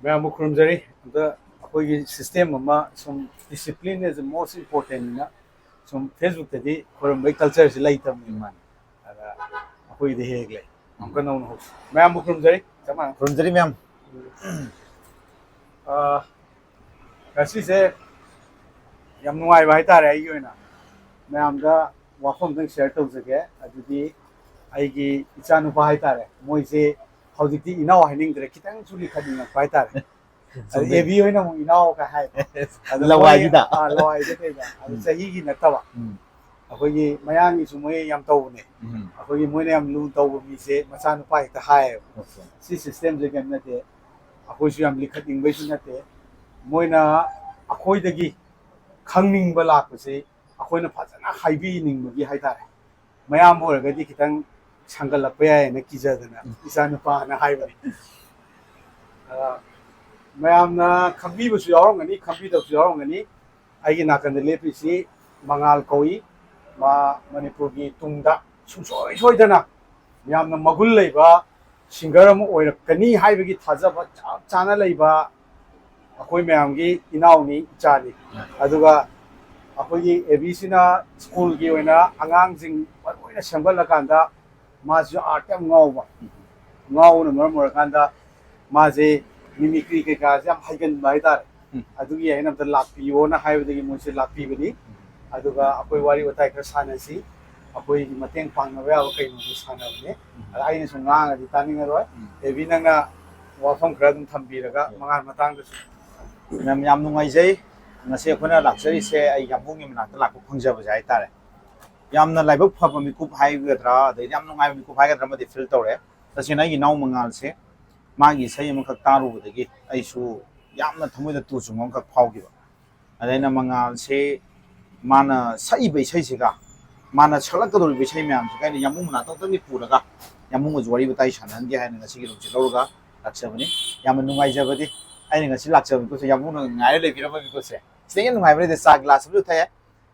मैं खुरमजरी अखोई सिस्टम सूम डिसिप्लिन इज मोस्ट इम्पोर्टेंट सूम फेसबुक खुरम कल्चर से लेतम अखोई हेग ले अमक नौन हो मैं खुरमजरी चमा खुरमजरी मैम से यम नुआइबा हाइतारे आइगी ओइना मैमदा वाफम शेयर तौजगे अदुदी आइगी इचा नुपा हाइतारे मोइसे हौजिती इनाव हाइनिंगद्रे खितंग सुली खदिंगपा हाइतारे एबी होइना मु इनाव का हाय लवाइदा लवाइदा केदा अदु सहीगी नतवा अखोगी मयांगी सुमोय याम तौबने अखोगी मोइने याम लु तौब मिसे मचा नुपा हेक्ता हाय सी सिस्टम जे केम नते अखोइसु याम लिखदिंगबैसु नते मोइना अखोइदगी खंगनिंगबा लाकसे अखोइना फजना हाइबीनिंगबगी हाइतारे मयाम ओरगदी खितंग सांगलपा यायना किजदना इसा नुपाना हाइबनी मैमना खंबीबसु यावरंगनी खंबीदसु यावरंगनी आइगी नाकंद लेपिसी मंगाल कोई मा मणिपुर की तुंगदा सुसोय सोयदना यामना मगुल लेबा सिंगर अम ओइरकनी हाइबगी थाजबा चाप चाना लेबा अखोई मैमगी इनाउनी इचानी अदुगा अखोई एबीसीना स्कूल की ओइना अंगांगजिंग ओइना सेमगलकांदा माजु आर्ट याम ngawba ngawna मरमरकांदा माजे मिमिक्री के का याम हाइगन बाइतार अदुगी आइना त लापियोना हाइबदगी मोसे लापिबनी अदुगा अखोई वारी वताई खर सानसी अखोई मतेंग पांगबा याव कइनो सानबने आइना सुंगांग दि तानिंग रोय एबी नंगा वाफम खर दुम थंबीरगा मंगान मतांग ma'am yam नुंगाइजै ngase khona laksari se ai yamung im nakta lakku phangjabu jai tare yamna laibok phaba mikup haigadra de yam nungai mikup haigadra ma de feel tore tasina gi naw mangal se magi sai am khak taru budagi ai su yamna thamoi da tu sungom khak phaugi ba adaina mangal se mana sai bai sai siga mana chalak kadori bai sai myam se kai yamung na tong tang ni puraga yamung jwari batai sanan ge haina ngasi gi rum se lorga laksabani yam nungai jabadi ai ngasi laksabani ko se yamung ngai le birama bi ko se Sing nungai beri desa gelas belu thaya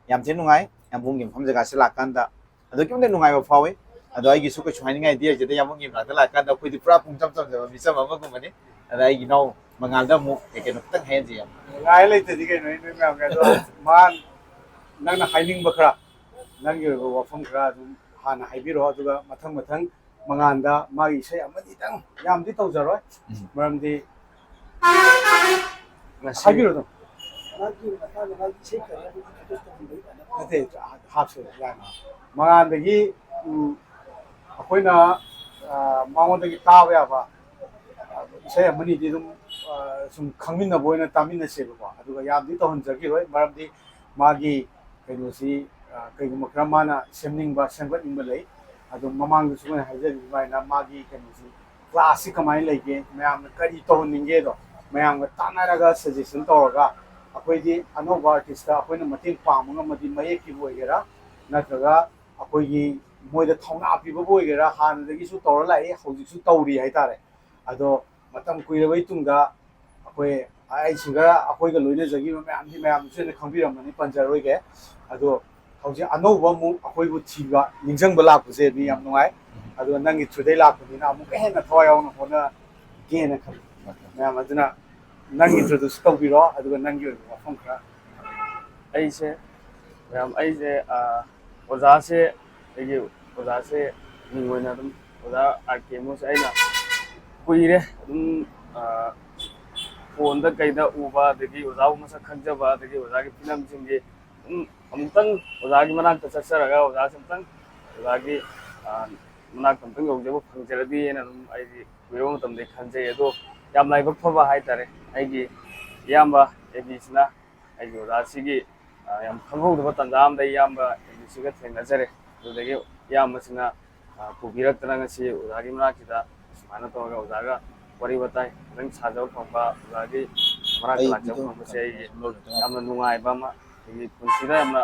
yam chen nungai yam bungim pham jaga se lakanda ado kyum ne nungai ba phawi ado ai gi su ko chhaini ngai dia je yam bungim la lakanda khoi di pura pung cham cham ja bisa ma ko mani ado ai gi no mangal da mu ke no tang hen ji yam ngai le te di ke noi noi ma ga do man nang na haining ba khra nang gi ba wafam khra dum hana haibiro aduga mathang mathang manganda magi sai amadi tang yam di tau jaroi maram di haibiro do नते हापसे याना मंगानदगी अखोइना मांगोंदगी ताब याबा इसे money दि सुम खंगमिन बोयना तामिन सेबा अदुगा यामदि तहनजगी रोय मरमदि मागी कैनोसी कैगुम क्रमाना सेमनिंगबा सेंगनिंगबा लई अदु ममांग सुमन हाइजरी बायना मागी कैनोसी class कमाई लेगे मैम करी तहनिंगे दो मैम तानारगा सजेशन तौरगा अखोइदी अनोबा आर्टिस्ट अखोइना मतेंग पामंगमदि मयेकी बोइगेरा नत्रगा अखोइगी मोइदा थौना पिबो बोइगेरा हानदगिसु तौर लाई हौजिसु तौरी हाइतारे अदो मतम कुइरबई तुंगा अखोइ आई सिंगर अखोइगा लोइना जगी मैमदि मैम सुने खंबिरमनि पंजरोइगे अदो हौजि अनोबा मु अखोइबु थिबा निंजंग लापुसे बि याम नुआइ अदो नंगी थुदै लापुदिना अमुक हेना थवायावना होना गेना खम मैम अदुना नंगी इंट्रोड्यूस तौबिरो अदुगा नंगी वफम खरा ऐसे मैम ऐसे ओजा से ऐगे ओजा से निंगोइना तुम ओजा आके मुस ऐना कुइरे तुम फोन दा कइदा उबा दगी ओजा मसा खंजबा दगी ओजा की फिल्म सिंगे अमतंग ओजा की मनाक तससरगा ओजा समतंग ओजा की मनाक तंतंग योजबो फंगजरदी एना तुम ऐगी कुइरो मतम दे खंजे एदो याम लाइबक फबा हाइतारे ऐगी याम्बा एबीसना ऐगी ओजासिगी याम खंगौदबा तंजाम दै याम्बा एबीसिगा थेंगजरे दुदगी याम्बसिना पुबिरक्तना ngasi ओजागी मनाकिदा सुमाना तोगा ओजागा वरी बताई नंग साजौ फंबा ओजागी मनाक लाजौ फंबसे ऐगी यामना नुंगाइबा मा एगी पुंसिदा यामना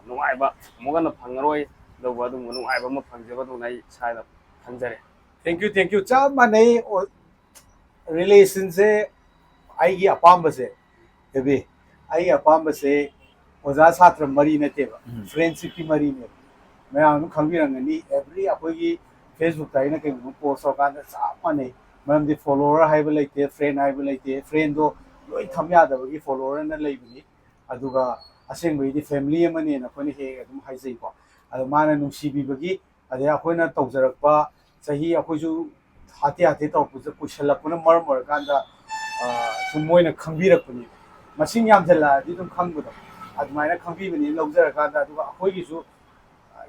नुंगाइबा मोगना फंगरोय लौबा दुम नुंगाइबा मा फंगजेबा दुनाई साइदा खंजरे थैंक यू चा माने रिलेशन से आईगी अपाम से एबे आई अपाम से ओजा छात्र मरी नतेबा फ्रेंडशिप की मरी ने मैं आनु खंबिरंगनी एवरी अखोगी फेसबुक ताइना के पोस्ट होकान चा माने ꯃꯔꯝꯗꯤ ꯐꯣꯂꯣꯋꯔ ꯍꯥꯏꯕ ꯂꯩꯇꯦ ꯐ꯭ꯔꯦꯟ ꯍꯥꯏꯕ ꯂꯩꯇꯦ ꯐ꯭ꯔꯦꯟꯗꯣ ꯂꯣꯏ ꯊꯝ ꯌꯥꯗꯕꯒꯤ ꯐꯣꯂꯣꯋꯔꯅ ꯂꯩꯕꯅꯤ ꯑꯗꯨꯒ ꯑꯁꯦꯡꯕꯩꯗꯤ ꯐꯦꯃꯤꯂꯤ ꯑꯃꯅꯦꯅ ꯑꯩꯈꯣꯏꯅ ꯍꯦꯛ ꯑꯗꯨꯝ ꯍꯥꯏꯖꯩꯀꯣ ꯑꯗꯣ ꯃꯥꯅ ꯅꯨꯡꯁꯤꯕꯤꯕꯒꯤ ꯑꯗꯩ ꯑꯩꯈꯣꯏꯅ ꯇꯧꯖꯔꯛꯄ ꯆꯍꯤ ꯑꯩꯈꯣꯏꯁꯨ ꯍꯥꯇꯦ ꯍꯥꯇꯦ ꯇꯧꯔꯛꯄꯁꯦ ꯀꯨꯏꯁꯜꯂꯛꯄꯅ ꯃꯔꯝ ꯑꯣꯏꯔꯀꯥꯟꯗ ꯁꯨꯝ ꯃꯣꯏꯅ ꯈꯪꯕꯤꯔꯛꯄꯅꯤ ꯃꯁꯤꯡ ꯌꯥꯝꯁꯤꯜꯂꯛꯑꯗꯤ ꯑꯗꯨꯝ ꯈꯪꯕꯗꯣ ꯑꯗꯨꯃꯥꯏꯅ ꯈꯪꯕꯤꯕꯅꯤ ꯂꯧꯖꯔꯀꯥꯟꯗ ꯑꯗꯨꯒ ꯑꯩꯈꯣꯏꯒꯤꯁꯨ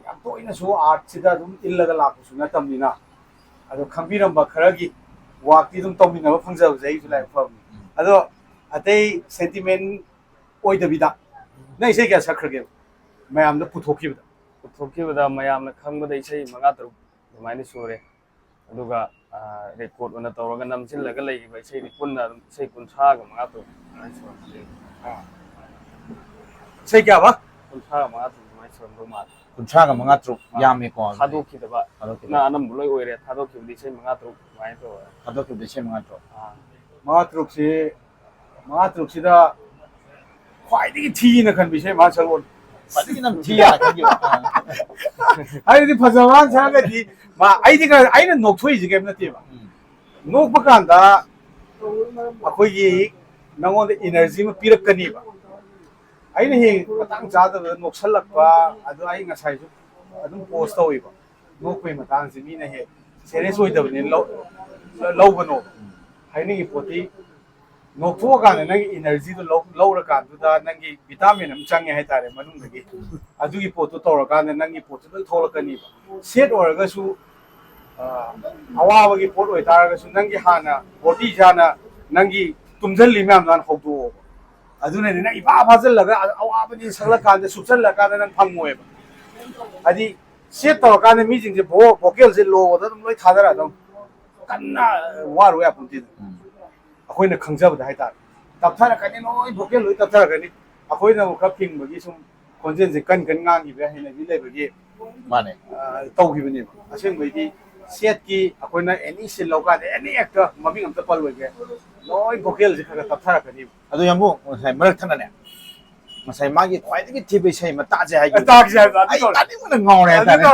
ꯌꯥꯝ ꯇꯣꯏꯅꯁꯨ ꯑꯥꯔꯠꯁꯤꯗ ꯑꯗꯨꯝ ꯏꯜꯂꯒ ꯂꯥꯛꯄꯁꯨ ꯅꯠꯇꯕꯅꯤꯅ ꯑꯗꯣ ꯈꯪꯕꯤꯔꯝꯕ ꯈꯔꯒꯤ ꯋꯥꯛꯇꯤ ꯑꯗꯨꯝ ꯇꯧꯃꯤꯟꯅꯕ ꯐꯪꯖꯕꯁꯦ ꯑꯩꯁꯨ ꯂꯥꯏꯕꯛ ꯐꯕꯅꯤ ꯑꯗꯣ ꯑꯇꯩ ꯁꯦꯟꯇꯤꯃꯦꯟ ꯑꯣꯏꯗꯕꯤꯗ ꯅꯪ ꯏꯁꯩ ꯀꯌꯥ ꯁꯛꯈ꯭ꯔꯒꯦ ꯃꯌꯥꯝꯗ ꯄꯨꯊꯣꯛꯈꯤꯕꯗ ꯄꯨꯊꯣꯛꯈꯤꯕꯗ ꯃꯌꯥꯝꯅ ꯈꯪꯕꯗ ꯏꯁꯩ 5-6 ꯑꯗꯨꯃꯥꯏꯅ ꯁꯨꯔꯦ ꯑꯗꯨꯒ ꯔꯦꯀꯣꯔꯗ ꯑꯣꯏꯅ ꯇꯧꯔꯒ ꯅꯝꯁꯤꯜꯂꯒ ꯂꯩꯈꯤꯕ ꯏꯁꯩꯗꯤ ꯄꯨꯟꯅ ꯑꯗꯨꯝ ꯏꯁꯩ 30ꯒ 5-6 ꯑꯗꯨꯃꯥꯏꯅ ꯁꯨꯔꯝꯃꯦ ꯏꯁꯩ ꯀꯌꯥꯕ 30ꯒ 5-6 ꯑꯗꯨꯃꯥꯏꯅ ꯁꯨꯔꯝꯗꯧ ꯃꯥꯜꯂꯦ 30가 5-6 ꯌꯥꯝꯃꯦꯀꯣ ꯊꯥꯗꯣꯛꯈꯤꯗꯕ ꯅ ꯑꯅꯝꯕ ꯂꯣꯏ ꯑꯣꯏꯔꯦ ꯊꯥꯗꯣꯛꯈꯤꯕꯗꯤ ꯏꯁꯩ 5-6 ꯑꯗꯨꯃꯥꯏꯅ ꯇꯧꯔꯦ ꯊꯥꯗꯣꯛꯈꯤꯕꯗ ꯏꯁꯩ 5-6 5-6ꯁꯤꯗ ꯈ꯭ꯋꯥꯏꯗꯒꯤ ꯊꯤꯅ ꯈꯟꯕ ꯏꯁꯩ ꯃꯥ ꯁꯛꯂꯛꯑꯣ ꯈ꯭ꯋꯥꯏꯗꯒꯤ ꯅꯪ ꯊꯤ ꯌꯥꯅ ꯈꯟꯈꯤꯕ ꯍꯥꯏꯗꯤ ꯐꯖꯕ ꯁꯛꯑꯒꯗꯤ ꯑꯩꯗꯤ ꯑꯩꯅ ꯅꯣꯛꯊꯣꯛꯏꯁꯦ ꯀꯩꯝ ꯅꯠꯇꯦꯕ ꯅꯣꯛꯄ ꯀꯥꯟꯗ ꯑꯩꯈꯣꯏꯒꯤ ꯅꯉꯣꯟꯗ ꯏꯅꯔꯖꯤ ꯑꯃ ꯄꯤꯔꯛꯀꯅꯤꯕ ꯑꯩꯅ ꯍꯦꯛ ꯃꯇꯥꯡ ꯆꯥꯗꯕꯗ ꯅꯣꯛꯁꯜꯂꯛꯄ ꯑꯗꯨ ꯑꯩ ꯉꯁꯥꯏꯁꯨ ꯑꯗꯨꯝ ꯄꯣꯁ ꯇꯧꯋꯦꯕ ꯅꯣꯛꯄꯒꯤ ꯃꯇꯥꯡꯁꯦ ꯃꯤꯅ ꯍꯦꯛ ꯁꯦꯔꯤꯌꯁ ꯑꯣꯏꯗꯕꯅꯤ ꯂꯧꯒꯅꯣ ꯍꯥꯏꯅꯤꯡꯉꯤ ꯄꯣꯠꯇꯤ ꯅꯣꯛꯊꯣꯛꯑꯀꯥꯟꯗ ꯅꯪꯒꯤ ꯏꯅꯔꯖꯤꯗꯣ ꯂꯧꯔꯀꯥꯟꯗꯨꯗ ꯅꯪꯒꯤ ꯚꯤꯇꯥꯃꯤꯟ ꯑꯃ ꯆꯪꯉꯦ ꯍꯥꯏꯇꯥꯔꯦ ꯃꯅꯨꯡꯗꯒꯤ ꯑꯗꯨꯒꯤ ꯄꯣꯠꯇꯨ ꯇꯧꯔꯀꯥꯟꯗ ꯅꯪꯒꯤ ꯄꯣꯠꯇꯨ ꯂꯣꯏ ꯊꯣꯛꯂꯛꯀꯅꯤꯕ ꯁꯦꯠ ꯑꯣꯏꯔꯒꯁꯨ ꯑꯋꯥꯕꯒꯤ ꯄꯣꯠ ꯑꯣꯏꯇꯥꯔꯒꯁꯨ ꯅꯪꯒꯤ ꯍꯥꯟꯅ ꯕꯣꯗꯤꯁꯦ ꯍꯥꯟꯅ ꯅꯪꯒꯤ ꯇꯨꯝꯁꯤꯜꯂꯤ ꯃꯌꯥꯝꯗꯣ ꯍꯥꯟꯅ ꯍꯧꯗꯣꯛꯑꯣꯕ ꯑꯗꯨꯅꯅꯤ ꯅꯪ ꯏꯐꯥ ꯐꯥꯖꯤꯜꯂꯒ ꯑꯋꯥꯕꯗꯤ ꯁꯛꯂꯛꯀꯥꯟꯗ ꯁꯨꯞꯆꯜꯂꯀꯥꯟꯗ ꯅꯪ ꯐꯪꯉꯣꯏꯕ ꯍꯥꯏꯗꯤ ꯁꯦꯠ ꯇꯧꯔꯀꯥꯟꯗ ꯃꯤꯁꯤꯡꯁꯦ ꯚꯣꯀꯦꯜꯁꯦ ꯂꯣꯗ ꯑꯗꯨꯝ ꯂꯣꯏ ꯊꯥꯗꯔꯛꯑꯗꯧ ꯀꯟꯅ ꯋꯥꯔꯨ ꯌꯥꯄꯣꯟꯇꯦꯗ ꯑꯩꯈꯣꯏꯅ ꯈꯪꯖꯕꯗ ꯍꯥꯏꯇꯥꯔꯦ ꯇꯞꯊꯔꯛꯀꯅꯤ ꯂꯣꯏ ꯚꯣꯀꯦꯜ ꯂꯣꯏ ꯇꯞꯊꯔꯛꯀꯅꯤ ꯑꯩꯈꯣꯏꯅ ꯑꯃꯨꯛ ꯈꯔ ꯐꯤꯡꯕꯒꯤ ꯁꯨꯝ ꯈꯣꯟꯖꯦꯜꯁꯦ ꯀꯟ ꯉꯥꯡꯈꯤꯕ ꯍꯩꯅꯕꯤ ꯂꯩꯕꯒꯤ ꯃꯥꯅꯦ ꯇꯧꯈꯤꯕꯅꯦꯕ ꯑꯁꯦꯡꯕꯩꯗꯤ ꯁꯦꯠꯀꯤ ꯑꯩꯈꯣꯏꯅ ꯑꯦꯅꯤ ꯁꯤꯟ ꯂꯧꯀꯥꯟꯗ ꯑꯦꯅꯤ ꯑꯦꯛꯇꯔ ꯃꯃꯤꯡ ꯑꯝꯇ ꯄꯜꯂꯣꯏꯒꯦ ꯂꯣꯏ ꯚꯣꯀꯦꯜꯁꯦ ꯈꯔ ꯇꯞꯊꯔꯛꯀꯅꯤꯕ ꯑꯗꯣ ꯌꯥꯝꯕꯨ ꯉꯁꯥꯏ ꯃꯔꯛ ꯊꯠꯅꯅꯦ ꯉꯁꯥꯏ ꯃꯥꯒꯤ ꯈ꯭ꯋꯥꯏꯗꯒꯤ ꯊꯤꯕ ꯏꯁꯩ ꯑꯃ ꯇꯥꯁꯦ ꯍꯥꯏꯈꯤꯕ ꯇꯥꯛꯁꯦ ꯍꯥꯏꯕ ꯑꯩ ꯇꯥꯅꯤꯡꯕꯅ ꯉꯥꯎꯔꯦ ꯍꯥꯏꯇꯥꯔꯦ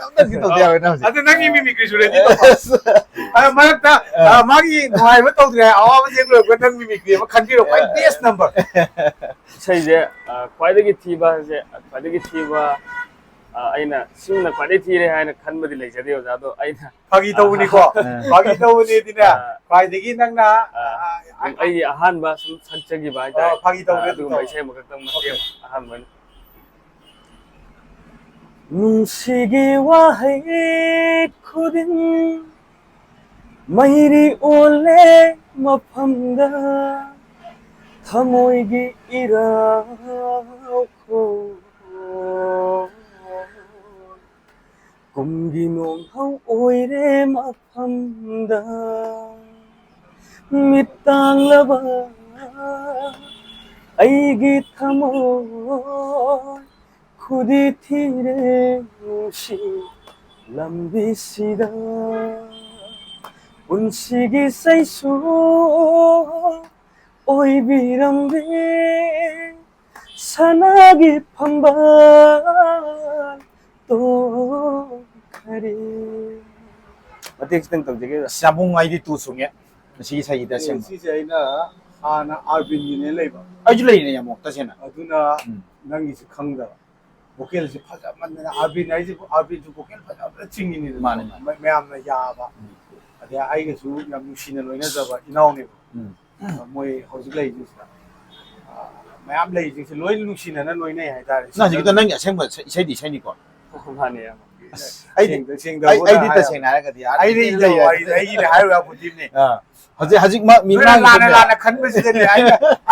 ꯑꯝꯇꯪꯗꯤ ꯇꯧꯗ ꯌꯥꯔꯣꯏ ꯍꯧꯖꯤꯛ ꯑꯗꯨ ꯅꯪꯒꯤ ꯃꯤꯃꯤꯀ꯭ꯔꯤꯁꯨ ꯔꯦꯗꯤ ꯇꯧꯕ ꯃꯔꯛꯇ ꯃꯥꯒꯤ ꯅꯨꯡꯉꯥꯏꯕ ꯇꯧꯗ꯭ꯔꯦ ꯑꯋꯥꯕ ꯆꯦꯛ ꯂꯣꯏꯔꯛꯄ ꯅꯪ ꯃꯤꯃꯤꯀ꯭ꯔꯤ ꯑꯃ ꯈꯟꯕꯤꯔꯣ ꯈ꯭ꯋꯥꯏ ꯕꯦꯁ ꯅꯝꯕꯔ ꯏꯁꯩꯁꯦ ꯈ꯭ꯋꯥꯏꯗꯒꯤ ꯊꯤꯕ ꯍꯥꯏꯁꯦ ꯈ꯭ꯋꯥꯏꯗꯒꯤ ꯊꯤꯕ ꯑꯩꯅ ꯁꯤꯡꯅ ꯈ꯭ꯋꯥꯏꯗꯒꯤ ꯊꯤꯔꯦ ꯍꯥꯏꯅ ꯈꯟꯕꯗꯤ ꯂꯩꯖꯗꯦ ꯑꯣꯖꯥ ꯑꯗꯣ ꯑꯩꯅ ꯐꯥꯒꯤ ꯇꯧꯕꯅꯤꯀꯣ ꯐꯥꯒꯤ ꯇꯧꯕꯅꯤꯗꯤꯅꯦ ꯈ꯭ꯋꯥꯏꯗꯒꯤ ꯅꯪꯅ ꯑꯩꯒꯤ ꯑꯍꯥꯟꯕ ꯁꯨꯝ ꯁꯛꯆꯈꯤꯕ ꯍꯥꯏꯇꯥꯔꯦ ꯐꯥꯒꯤ ꯇꯧꯕꯅꯤ ꯑꯗꯨꯒꯨꯝꯕ ꯏꯁꯩ ꯑꯃꯈꯛꯇꯪ ꯃꯇꯦꯛ ꯑꯍꯥꯟꯕ ꯅꯨꯡꯁꯤꯒꯤ ꯋꯥꯍꯩ ꯈꯨꯗꯤꯡ ꯃꯩꯔꯤ ꯑꯣꯜꯂꯦ ꯃꯐꯝꯗ ꯊꯃꯣꯏꯒꯤ ꯏꯔꯥꯜꯈꯣꯜ ꯀꯨꯝꯒꯤ ꯅꯣꯡꯍꯧ ꯑꯣꯏꯔꯦ ꯃꯐꯝꯗ ꯃꯤꯠꯇꯥꯡꯂꯕ ꯑꯩꯒꯤ ꯊꯃꯣꯏ ꯈꯨꯗꯤ ꯊꯤꯔꯦ ꯅꯨꯡꯁꯤ ꯂꯝꯕꯤꯁꯤꯗ ꯄꯨꯟꯁꯤꯒꯤ ꯁꯩꯁꯨ ꯑꯣꯏꯕꯤꯔꯝꯕꯤ ꯁꯅꯥꯒꯤ ꯐꯝꯕꯥꯜ ꯇꯣꯛꯈꯔꯦ ꯃꯇꯦꯛ ꯈꯤꯇꯪ ꯇꯧꯖꯒꯦ ꯌꯥꯝꯕꯨꯡ ꯑꯩꯗꯤ ꯇꯨ ꯁꯨꯡꯉꯦ ꯉꯁꯤꯒꯤ ꯏꯁꯩꯒꯤꯗ ꯑꯁꯦꯡꯕ ꯁꯤꯁꯦ ꯑꯩꯅ ꯍꯥꯟꯅ ꯑꯥꯔꯕꯤꯟꯒꯤꯅꯦ ꯂꯩꯕ ꯑꯩꯁꯨ ꯂꯩꯔꯤꯅꯦ ꯌꯥꯝꯕꯨ ꯇꯁꯦꯡꯅ ꯑꯗꯨꯅ ꯅꯪꯒꯤꯁꯤ ꯈꯪꯗꯕ ꯚꯣꯀꯦꯜꯁꯤ ꯐꯖꯃꯟꯗꯅ ꯑꯥꯔꯕꯤꯟ ꯍꯥꯏꯁꯤ ꯑꯥꯔꯕꯤꯟꯁꯨ ꯚꯣꯀꯦꯜ ꯐꯖꯕ ꯆꯤꯡꯉꯤꯅꯤꯗꯅ ꯃꯥꯅꯦ ꯃꯌꯥꯝꯅ ꯌꯥꯕ ꯑꯗꯩ ꯑꯩꯒꯁꯨ ꯌꯥꯝ ꯅꯨꯡꯁꯤꯅ ꯂꯣꯏꯅꯖꯕ ꯏꯅꯥꯎꯅꯦꯕ ꯃꯣꯏ ꯍꯧꯖꯤꯛ ꯂꯩꯔꯤꯁꯤꯡꯁꯤꯗ ꯃꯌꯥꯝ ꯂꯩꯔꯤꯁꯤꯡꯁꯤ ꯂꯣꯏ ꯅꯨꯡꯁꯤꯅꯅ ꯂꯣꯏꯅꯩ ꯍꯥꯏꯇꯥꯔꯦ ꯅꯪ ꯍꯧꯖꯤꯛꯀꯤꯗꯣ ꯅꯪꯒꯤ ꯑꯁꯦꯡꯕ ꯏꯁꯩꯗꯤ ꯏꯁꯩꯅꯤꯀꯣ ꯃꯥꯅꯦ ꯑꯩꯗꯤ ꯇꯁꯦꯡꯅ ꯍꯥꯏꯔꯒꯗꯤ ꯑꯩꯒꯤꯅꯦ ꯍꯥꯏꯔꯨ ꯌꯥꯄꯣꯠꯇꯤꯝꯅꯦ ꯍꯧꯖꯤꯛ ꯂꯥꯟꯅ ꯈꯟꯕꯁꯤꯗꯅꯦ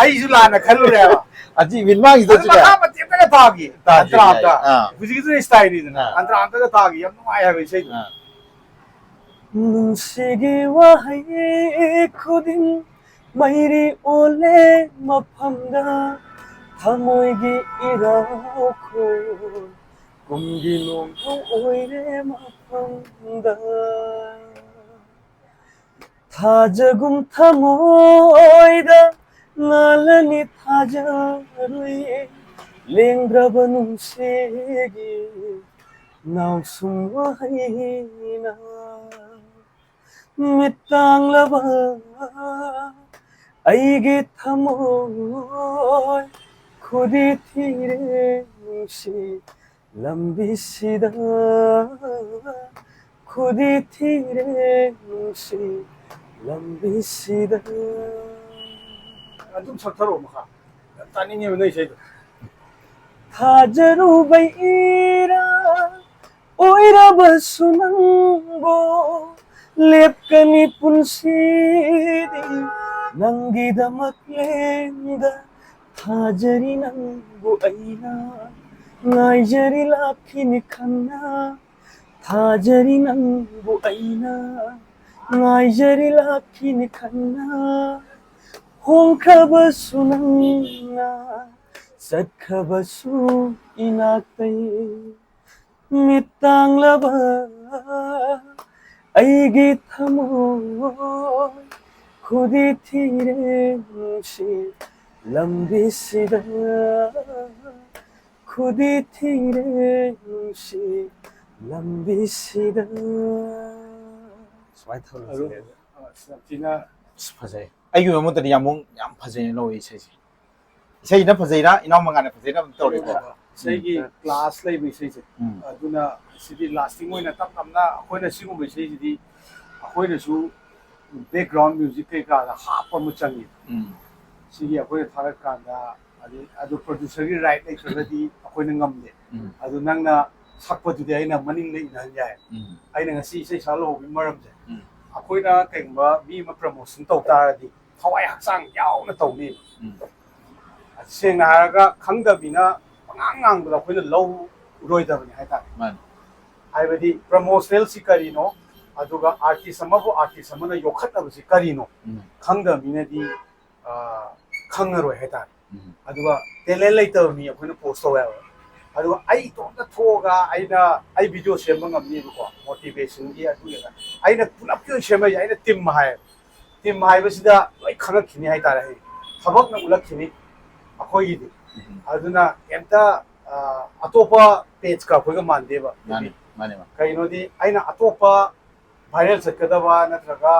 ꯑꯩꯁꯨ ꯂꯥꯟꯅ ꯈꯜꯂꯨꯔꯦꯕ ꯍꯧꯖꯤꯛ ꯃꯤꯠꯃꯥꯡꯒꯤꯗꯁꯨ ꯃꯈꯥ ꯃꯇꯦꯛꯇꯒ ꯊꯥꯒꯤ ꯑꯟꯇ꯭ꯔꯥꯝꯇ ꯍꯧꯖꯤꯛꯀꯤꯗꯨꯅ ꯏꯁꯇꯥꯏꯜꯅꯤꯗꯅ ꯑꯟꯇ꯭ꯔꯥꯝꯇꯒ ꯊꯥꯒꯤ ꯌꯥꯝ ꯅꯨꯡꯉꯥꯏ ꯍꯥꯏꯕ ꯏꯁꯩꯗꯣ ꯅꯨꯡꯁꯤꯒꯤ ꯋꯥꯍꯩ ꯈꯨꯗꯤꯡ ꯃꯩꯔꯤ ꯑꯣꯜꯂꯦ ꯃꯐꯝꯗ ꯊꯃꯣꯏꯒꯤ ꯏꯔꯥꯜꯈꯣꯜ ꯀꯨꯝꯒꯤ ꯅꯣꯡꯍꯧ ꯑꯣꯏꯔꯦ ꯃꯐꯝꯗ ꯊꯥꯖꯒꯨꯝ ꯊꯃꯣꯏꯗ ꯉꯥꯜꯂꯅꯤ ꯊꯥꯖꯔꯨꯏ ꯂꯦꯡꯗ꯭ꯔꯕ ꯅꯨꯡꯁꯤꯒꯤ ꯅꯥꯎꯁꯨꯝ ꯋꯥꯍꯩꯅ ꯃꯤꯠꯇꯥꯡꯂꯕ ꯑꯩꯒꯤ ꯊꯃꯣꯏ ꯈꯨꯗꯤ ꯊꯤꯔꯦ ꯅꯨꯡꯁꯤ ꯂꯝꯕꯤꯁꯤꯗ ꯈꯨꯗꯤ ꯊꯤꯔꯦ ꯅꯨꯡꯁꯤ ꯂꯝꯕꯤꯁꯤꯗ ꯑꯗꯨꯝ ꯁꯛꯊꯔꯛꯑꯣ ꯃꯈꯥ ꯌꯥꯝ ꯇꯥꯅꯤꯡꯉꯦꯕ ꯅꯣꯏ ꯏꯁꯩꯗꯣ ꯊꯥꯖꯔꯨꯕꯩ ꯏꯔꯥ ꯑꯣꯏꯔꯕꯁꯨ ꯅꯪꯕꯨ ꯂꯦꯞꯀꯅꯤ ꯄꯨꯟꯁꯤꯗꯤ ꯅꯪꯒꯤꯗꯃꯛ ꯂꯦꯡꯗ ꯊꯥꯖꯔꯤ ꯅꯪꯕꯨ ꯑꯩꯅ ꯉꯥꯏꯖꯔꯤ ꯂꯥꯛꯈꯤꯅꯤ ꯈꯟꯅ ꯊꯥꯖꯔꯤ ꯅꯪꯕꯨ ꯑꯩꯅ ꯉꯥꯏꯖꯔꯤ ꯂꯥꯛꯈꯤꯅꯤ ꯈꯟꯅ ꯍꯣꯡꯈ꯭ꯔꯕꯁꯨ ꯅꯪꯅ ꯆꯠꯈ꯭ꯔꯕꯁꯨ 이나ත්තꯩ ꯃꯤꯠꯇꯥꯡꯂꯕ ꯑꯩꯒꯤ ꯊꯃꯣꯏ ꯈꯨꯗꯤ ꯊꯤꯔꯦ ꯅꯨꯡꯁꯤ ꯂꯝꯕꯤꯁꯤꯗ ꯈꯨꯗꯤ ꯊꯤꯔꯦ ꯅꯨꯡꯁꯤ ꯂꯝꯕꯤꯁꯤꯗ ꯁꯨꯃꯥꯏꯅ ꯇꯧꯔꯁꯦ ꯁꯤꯅ ꯐꯖꯩ ꯑꯩꯒꯤ ꯃꯣꯠꯇꯗꯤ ꯌꯥꯝ ꯐꯖꯩꯅ ꯂꯧꯋꯤ ꯏꯁꯩꯁꯦ ꯏꯁꯩꯅ ꯐꯖꯩꯔꯥ ꯏꯅꯥꯎ ꯃꯉꯥꯅ ꯐꯖꯩꯔꯥ ꯑꯗꯨꯝ ꯇꯧꯔꯦꯀꯣ ꯏꯁꯩꯒꯤ ꯀ꯭ꯂꯥꯁ ꯂꯩꯕ ꯏꯁꯩꯁꯦ ꯑꯗꯨꯅ ꯁꯤꯗꯤ ꯂꯥꯁꯇꯤꯡ ꯑꯣꯏꯅ ꯇꯞ ꯇꯞꯅ ꯑꯩꯈꯣꯏꯅ ꯁꯤꯒꯨꯝꯕ ꯏꯁꯩꯁꯤꯗꯤ ꯑꯩꯈꯣꯏꯅꯁꯨ ꯕꯦꯛꯒ꯭ꯔꯥꯎꯟ ꯃ꯭ꯌꯨꯖꯤꯛ ꯀꯩꯀꯥꯗ ꯍꯥꯞꯄ ꯑꯃ ꯆꯪꯉꯤ ꯁꯤꯒꯤ ꯑꯩꯈꯣꯏꯅ ꯊꯥꯔꯛꯀꯥꯟꯗ ꯑꯗꯨ ꯄ꯭ꯔꯣꯗ꯭ꯌꯨꯁꯔꯒꯤ ꯔꯥꯏꯠ ꯂꯩꯇ꯭ꯔꯒꯗꯤ ꯑꯩꯈꯣꯏꯅ ꯉꯝꯗꯦ ꯑꯗꯨ ꯅꯪꯅ ꯁꯛꯄꯗꯨꯗꯤ ꯑꯩꯅ ꯃꯅꯤꯡꯗ ꯏꯟꯅꯍꯟ ꯌꯥꯏ ꯑꯩꯅ ꯉꯁꯤ ꯏꯁꯩ ꯁꯛ ꯂꯧꯕꯒꯤ ꯃꯔꯝꯁꯦ ꯑꯩꯈꯣꯏꯅ ꯀꯩꯒꯨꯝꯕ ꯃꯤ ꯑꯃ ꯄ꯭ꯔꯃꯣꯁꯟ ꯇꯧ ꯇꯥꯔꯗꯤ ꯊꯋꯥꯏ ꯍꯛꯆꯥꯡ ꯌꯥꯎꯅ ꯇꯧꯅꯦꯕ ꯁꯦꯡꯅ ꯍꯥꯏꯔꯒ ꯈꯪꯗꯕꯤꯅ ꯄꯉꯥꯡ ꯉꯥꯡꯕꯗ ꯑꯩꯈꯣꯏꯅ ꯂꯧꯔꯣꯏꯗꯕꯅꯤ ꯍꯥꯏꯇꯥꯔꯦ ꯍꯥꯏꯕꯗꯤ ꯄ꯭ꯔꯃꯣꯁꯅꯦꯜꯁꯤ ꯀꯔꯤꯅꯣ ꯑꯗꯨꯒ ꯑꯥꯔꯇꯤꯁ ꯑꯃꯕꯨ ꯑꯥꯔꯇꯤꯁ ꯑꯃꯅ ꯌꯣꯛꯈꯠꯅꯕꯁꯤ ꯀꯔꯤꯅꯣ ꯈꯪꯗꯕ ꯃꯤꯅꯗꯤ ꯈꯪꯉꯔꯣꯏ ꯍꯥꯏꯇꯥꯔꯦ ꯑꯗꯨꯒ ꯇꯦꯂꯦꯟ ꯂꯩꯇꯕ ꯃꯤ ꯑꯩꯈꯣꯏꯅ ꯄꯣꯁ ꯇꯧ ꯌꯥꯔꯣꯏ ꯑꯗꯨꯒ ꯑꯩ ꯏꯇꯣꯝꯇ ꯊꯣꯛꯑꯒ ꯑꯩ ꯚꯤꯗꯤꯑꯣ ꯁꯦꯝꯕ ꯉꯝꯅꯦꯕꯀꯣ ꯃꯣꯇꯤꯚꯦꯁꯟꯒꯤ ꯑꯗꯨꯒ ꯑꯩꯅ ꯄꯨꯂꯞꯀꯤ ꯑꯣꯏꯅ ꯁꯦꯝꯃꯛꯏꯁꯦ ꯑꯩꯅ ꯇꯤꯝ ꯍꯥꯏꯌꯦꯕ ꯇꯤꯝ ꯍꯥꯏꯕꯁꯤꯗ ꯂꯣꯏ ꯈꯪꯉꯛꯈꯤꯅꯤ ꯍꯥꯏꯇꯥꯔꯦ ꯑꯩ ꯊꯕꯛꯅ ꯎꯠꯂꯛꯈꯤꯅꯤ ꯑꯩꯈꯣꯏꯒꯤꯗꯤ ꯑꯗꯨꯅ ꯀꯩꯝꯇ ꯑꯇꯣꯞꯄ ꯄꯦꯖꯀ ꯑꯩꯈꯣꯏꯒ ꯃꯥꯟꯗꯦꯕ ꯀꯩꯅꯣꯗꯤ ꯑꯩꯅ ꯑꯇꯣꯞꯄ ꯚꯥꯏꯔꯦꯜ ꯆꯠꯀꯗꯕ ꯅꯠꯇ꯭ꯔꯒ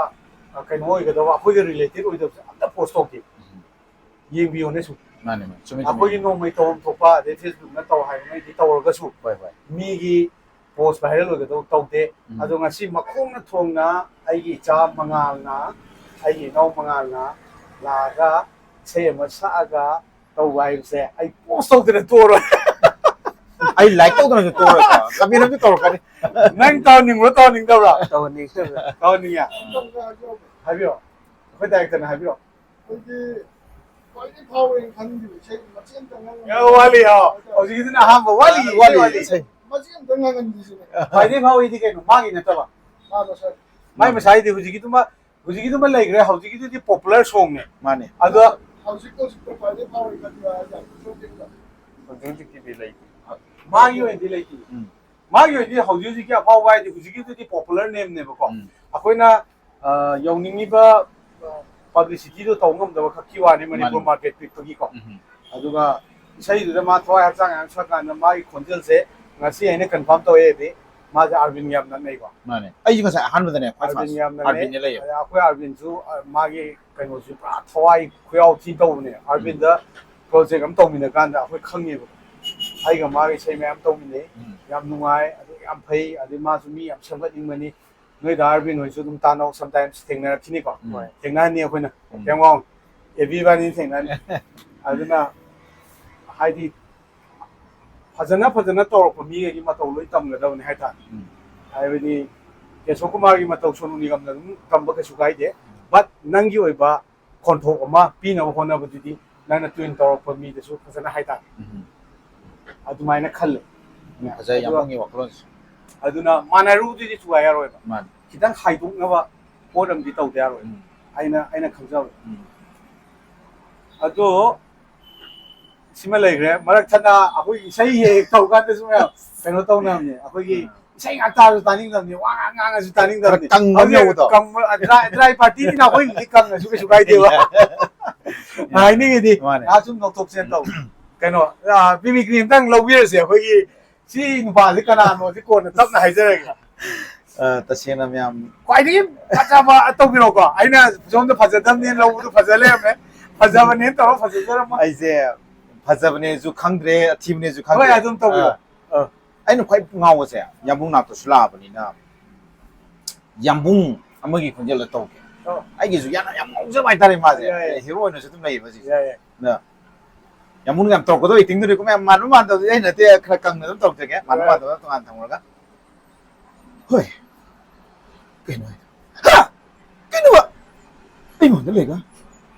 ꯀꯩꯅꯣ ꯑꯣꯏꯒꯗꯕ ꯑꯩꯈꯣꯏꯒ ꯔꯤꯂꯦꯇꯦഡ് ꯑꯣꯏꯗꯕꯁꯦ ꯑꯝꯇ ꯄꯣꯁ ꯇꯧꯗꯦ ꯌꯦꯡꯕꯤꯌꯣꯅꯦ ꯁꯨꯝ ꯑꯩꯈꯣꯏꯒꯤ ꯅꯣꯡꯃꯩ ꯇꯧꯐꯝ ꯊꯣꯛꯄ ꯑꯗꯩ ꯐꯦꯁꯕꯨꯛꯅ ꯇꯧ ꯍꯥꯏꯕꯉꯩꯗꯤ ꯇꯧꯔꯒꯁꯨ ꯃꯤꯒꯤ ꯄꯣꯁ ꯚꯥꯏꯔꯦꯜ ꯑꯣꯏꯒꯗꯕ ꯇꯧꯗꯦ ꯑꯗꯣ ꯉꯁꯤ ꯃꯈꯣꯡꯅ ꯊꯣꯡꯅ ꯑꯩꯒꯤ ꯏꯆꯥ ꯃꯉꯥꯜꯅ ꯑꯩꯒꯤ ꯏꯅꯥꯎ ꯃꯉꯥꯜꯅ ꯂꯥꯛꯑꯒ ꯏꯁꯩ ꯑꯃ ꯁꯛꯑꯒ ꯇꯧꯕ ꯍꯥꯏꯕꯁꯦ ꯑꯩ ꯄꯣꯁ ꯇꯧꯗꯅ ꯇꯣꯛꯑꯔꯣꯏ ꯑꯩ ꯂꯥꯏꯛ ꯇꯧꯗꯅꯁꯨ ꯇꯧꯔꯣꯏꯀꯣ ꯀꯃꯦꯟ ꯑꯃꯁꯨ ꯇꯧꯔꯛꯀꯅꯤ ꯅꯪ ꯇꯧꯍꯟꯅꯤꯡꯕ꯭ꯔꯣ ꯇꯧꯍꯟꯅꯤꯡꯗꯕ꯭ꯔꯣ ꯇꯧꯍꯟꯅꯤꯡꯉꯦ ꯇꯧꯍꯟꯅꯤꯡꯉꯦ ꯍꯥꯏꯕꯤꯔꯣ ꯑꯩꯈꯣꯏ ꯗꯥꯏꯔꯦꯛꯇꯔꯅ ꯍꯥꯏꯕꯤꯔꯣ ꯋꯥꯠꯂꯤ ꯍꯧꯖꯤꯛꯀꯤꯗꯨꯅ ꯑꯍꯥꯟꯕ ꯋꯥꯠꯂꯤ ꯈ꯭ꯋꯥꯏꯗꯒꯤ ꯐꯥꯎꯏꯗꯤ ꯀꯩꯅꯣ ꯃꯥꯒꯤ ꯅꯠꯇꯕ ꯃꯥꯏ ꯃꯁꯥꯒꯤꯗꯤ ꯍꯧꯖꯤꯛꯀꯤꯗꯨꯃ ꯂꯩꯈ꯭ꯔꯦ ꯍꯧꯖꯤꯛꯀꯤꯗꯨꯗꯤ ꯄꯣꯄꯨꯂꯔ ꯁꯣꯡꯅꯦ ꯃꯥꯅꯦ ꯑꯗꯣ ꯍꯧꯖꯤꯛꯀꯤꯗꯤ ꯂꯩꯇꯦ ꯃꯥꯒꯤ ꯑꯣꯏꯅꯗꯤ ꯂꯩꯇꯦ ꯃꯥꯒꯤ ꯑꯣꯏꯅꯗꯤ ꯍꯧꯖꯤꯛꯀꯤ ꯑꯐꯥꯎꯕ ꯍꯥꯏꯗꯤ ꯍꯧꯖꯤꯛꯀꯤꯗꯨꯗꯤ ꯄꯣꯄꯨꯂꯔ ꯅꯦꯝꯅꯦꯕꯀꯣ ꯑꯩꯈꯣꯏꯅ ꯌꯧꯅꯤꯡꯉꯤꯕ ꯄꯕ꯭ꯂꯤꯁꯤꯇꯤꯗꯣ ꯇꯧꯕ ꯉꯝꯗꯕ ꯈꯛꯀꯤ ꯋꯥꯅꯤ ꯃꯅꯤꯄꯨꯔ ꯃꯥꯔꯀꯦꯠ ꯄꯤꯛꯄꯒꯤꯀꯣ ꯑꯗꯨꯒ ꯏꯁꯩꯗꯨꯗ ꯃꯥ ꯊꯋꯥꯏ ꯍꯛꯆꯥꯡ ꯌꯥꯝ ꯁꯛꯀꯥꯟꯗ ꯃꯥꯒꯤ ꯈꯣꯟꯖꯦꯜꯁꯦ ꯉꯁꯤ ꯑꯩꯅ ꯀꯟꯐꯥꯔꯝ ꯇꯧꯋꯦꯗꯤ ꯃꯥꯁꯦ ꯑꯥꯔꯕꯤꯟ ꯌꯥꯝ ꯅꯛꯅꯩꯀꯣ ꯃꯥꯅꯦ ꯑꯩꯁꯨ ꯉꯁꯥꯏ ꯑꯍꯥꯟꯕꯗꯅꯦ ꯑꯥꯔꯕꯤꯟ ꯌꯥꯝ ꯑꯥꯔꯕꯤꯟꯅ ꯅꯛꯅꯩ ꯂꯩꯌꯦ ꯑꯩꯈꯣꯏ ꯑꯥꯔꯕꯤꯟꯁꯨ ꯃꯥꯒꯤ ꯀꯩꯅꯣꯁꯤ ꯄꯨꯔꯥ ꯊꯋꯥꯏ ꯈꯨꯌꯥꯎ ꯊꯤ ꯇꯧꯕꯅꯦ ꯑꯥꯔꯕꯤꯟꯗ ꯄ꯭ꯔꯣꯖꯦꯛ ꯑꯃ ꯇꯧꯃꯤꯟꯅꯀꯥꯟꯗ ꯑꯩꯈꯣꯏ ꯈꯪꯉꯦꯕ ꯑꯩꯒ ꯃꯥꯒ ꯏꯁꯩ ꯃꯌꯥꯝ ꯇꯧꯃꯤꯟꯅꯩ ꯌꯥꯝ ꯅꯨꯡꯉꯥꯏ ꯑꯗꯨ ꯌꯥꯝ ꯐꯩ ꯑꯗꯩ ꯃꯥꯁꯨ ꯃꯤ ꯌꯥꯝ ꯁꯦꯝꯒꯠꯅꯤꯡꯕꯅꯤ ꯅꯣꯏꯗ ꯑꯥꯔꯕꯤꯟ ꯍꯣꯏꯁꯨ ꯑꯗꯨꯝ ꯇꯥꯟꯅꯧ ꯁꯝꯇꯥꯏꯝꯁ ꯊꯦꯡꯅꯔꯛꯈꯤꯅꯤꯀꯣ ꯊꯦꯡꯅꯍꯟꯅꯤ ꯑꯩꯈꯣꯏꯅ ꯀꯩꯝ ꯋꯥꯎ ꯑꯦꯕꯤꯕꯥꯅꯤ ꯊꯦꯡꯅꯍꯟꯅꯤ ꯑꯗꯨꯅ ꯍꯥꯏꯗꯤ ꯐꯖꯅ ꯇꯧꯔꯛꯄ ꯃꯤꯒꯩꯒꯤ ꯃꯇꯧ ꯂꯣꯏ ꯇꯝꯒꯗꯕꯅꯤ ꯍꯥꯏꯇꯥꯔꯦ ꯍꯥꯏꯕꯗꯤ ꯀꯦꯁꯣ ꯀꯨꯃꯥꯔꯒꯤ ꯃꯇꯧ ꯁꯣꯅꯨ ꯅꯤꯒꯝꯅ ꯑꯗꯨꯝ ꯇꯝꯕ ꯀꯩꯁꯨ ꯀꯥꯏꯗꯦ ꯕꯠ ꯅꯪꯒꯤ ꯑꯣꯏꯕ ꯈꯣꯟꯊꯣꯛ ꯑꯃ ꯄꯤꯅꯕ ꯍꯣꯠꯅꯕꯗꯨꯗꯤ ꯅꯪꯅ ꯇ꯭ꯋꯤꯟ ꯇꯧꯔꯛꯄ ꯃꯤꯗꯁꯨ ꯐꯖꯅ ꯍꯥꯏꯇꯥꯔꯦ ꯑꯗꯨꯃꯥꯏꯅ ꯈꯜꯂꯦ ꯐꯖꯩ ꯌꯥꯝꯕꯨꯡꯒꯤ ꯋꯥꯈꯜꯂꯣꯟꯁꯦ ꯑꯗꯨꯅ ꯃꯥꯟꯅꯔꯨꯕꯗꯨꯗꯤ ꯁꯨꯡꯌꯥ ꯌꯥꯔꯣꯏꯕ ꯃꯥꯅꯦ ꯈꯤꯇꯪ ꯍꯥꯏꯗꯣꯛꯅꯕ ꯄꯣꯠ ꯑꯃꯗꯤ ꯇꯧꯗ ꯌꯥꯔꯣꯏ ꯑꯩꯅ ꯈꯪꯖꯕ ꯑꯗꯣ ꯁꯤꯃ ꯂꯩꯈ꯭ꯔꯦ ꯃꯔꯛ ꯊꯠꯅ ꯑꯩꯈꯣꯏꯒꯤ ꯏꯁꯩ ꯍꯦꯛ ꯇꯧ ꯀꯥꯟꯗꯁꯨ ꯃꯌꯥꯝ ꯀꯩꯅꯣ ꯇꯧꯅꯕꯅꯦ ꯑꯩꯈꯣꯏꯒꯤ ꯏꯁꯩ ꯉꯥꯛ ꯇꯥꯔꯁꯨ ꯇꯥꯅꯤꯡꯗꯕꯅꯤ ꯋꯥ ꯉꯥꯡ ꯉꯥꯡꯉꯁꯨ ꯇꯥꯅꯤꯡꯗꯕꯅꯤ ꯗ꯭ꯔꯥꯏ ꯄꯥꯔꯇꯤꯅꯤꯅ ꯑꯩꯈꯣꯏꯒꯤꯗꯤ ꯀꯪꯉꯁꯨ ꯀꯩꯁꯨ ꯀꯥꯏꯗꯦꯕ ꯍꯥꯏꯅꯤꯡꯉꯤꯗꯤ ꯉꯥꯏꯍꯥꯛ ꯁꯨꯝ ꯅꯣꯛꯊꯣꯛꯁꯦꯅ ꯇꯧ ꯀꯩꯅꯣ ꯄꯤꯃꯤꯀ꯭ꯔꯤ ꯑꯝꯇꯪ ꯂꯧꯕꯤꯔꯁꯦ ꯑꯩꯈꯣꯏꯒꯤ ꯁꯤ ꯅꯨꯄꯥꯁꯤ ꯀꯅꯥꯅꯣꯁꯤ ꯀꯣꯟꯅ ꯇꯞꯅ ꯍꯥꯏꯖꯔꯒꯦ तसेंना मैम ख्वाइदगी फजबा तौबिरोको आइना जोंदा फजदमने लौबदु फजले मे फजबने तो फजजरम ऐसे फजबने जो खंग्रे अथीबने जो होय खंग्रे अदुम तौबिरो ꯑꯩꯅ ꯈ꯭ꯋꯥꯏ ꯉꯥꯎꯕꯁꯦ ꯌꯥꯝꯕꯨꯡ ꯅꯥꯛꯇꯁꯨ ꯂꯥꯛꯑꯕꯅꯤꯅ ꯌꯥꯝꯕꯨꯡ ꯑꯃꯒꯤ ꯈꯣꯟꯖꯦꯜꯗ ꯇꯧꯒꯦ ꯑꯩꯒꯤꯁꯨ ꯌꯥꯝ ꯉꯥꯎꯖꯕ ꯍꯥꯏꯇꯥꯔꯦ ꯃꯥꯁꯦ ꯍꯦꯔꯣ ꯑꯣꯏꯅꯁꯨ ꯑꯗꯨꯝ ꯂꯩꯌꯦꯕ ꯍꯧꯖꯤꯛꯁꯦ ꯌꯥꯝꯕꯨꯡ ꯌꯥꯝ ꯇꯧꯔꯛꯀꯗꯕ ꯑꯦꯛꯇꯤꯡꯗꯨꯅꯤꯀꯣ ꯃꯌꯥꯝ ꯃꯥꯟꯕ ꯃꯥꯟꯗꯕꯗꯤ ꯑꯩ ꯅꯠꯇꯦ ꯈꯔ ꯀꯪꯅ ꯑꯗꯨꯝ ꯇꯧꯖꯒꯦ ꯃꯥꯟꯕ ꯃꯥꯟꯗꯕ ꯇꯣꯉꯥꯟ ꯊꯝꯈ꯭ꯔꯒ ꯍꯣꯏ ꯀꯩꯅꯣ ꯍꯥ ꯀꯩꯅꯣ ꯑꯩꯉꯣꯟꯗ ꯂꯩꯒ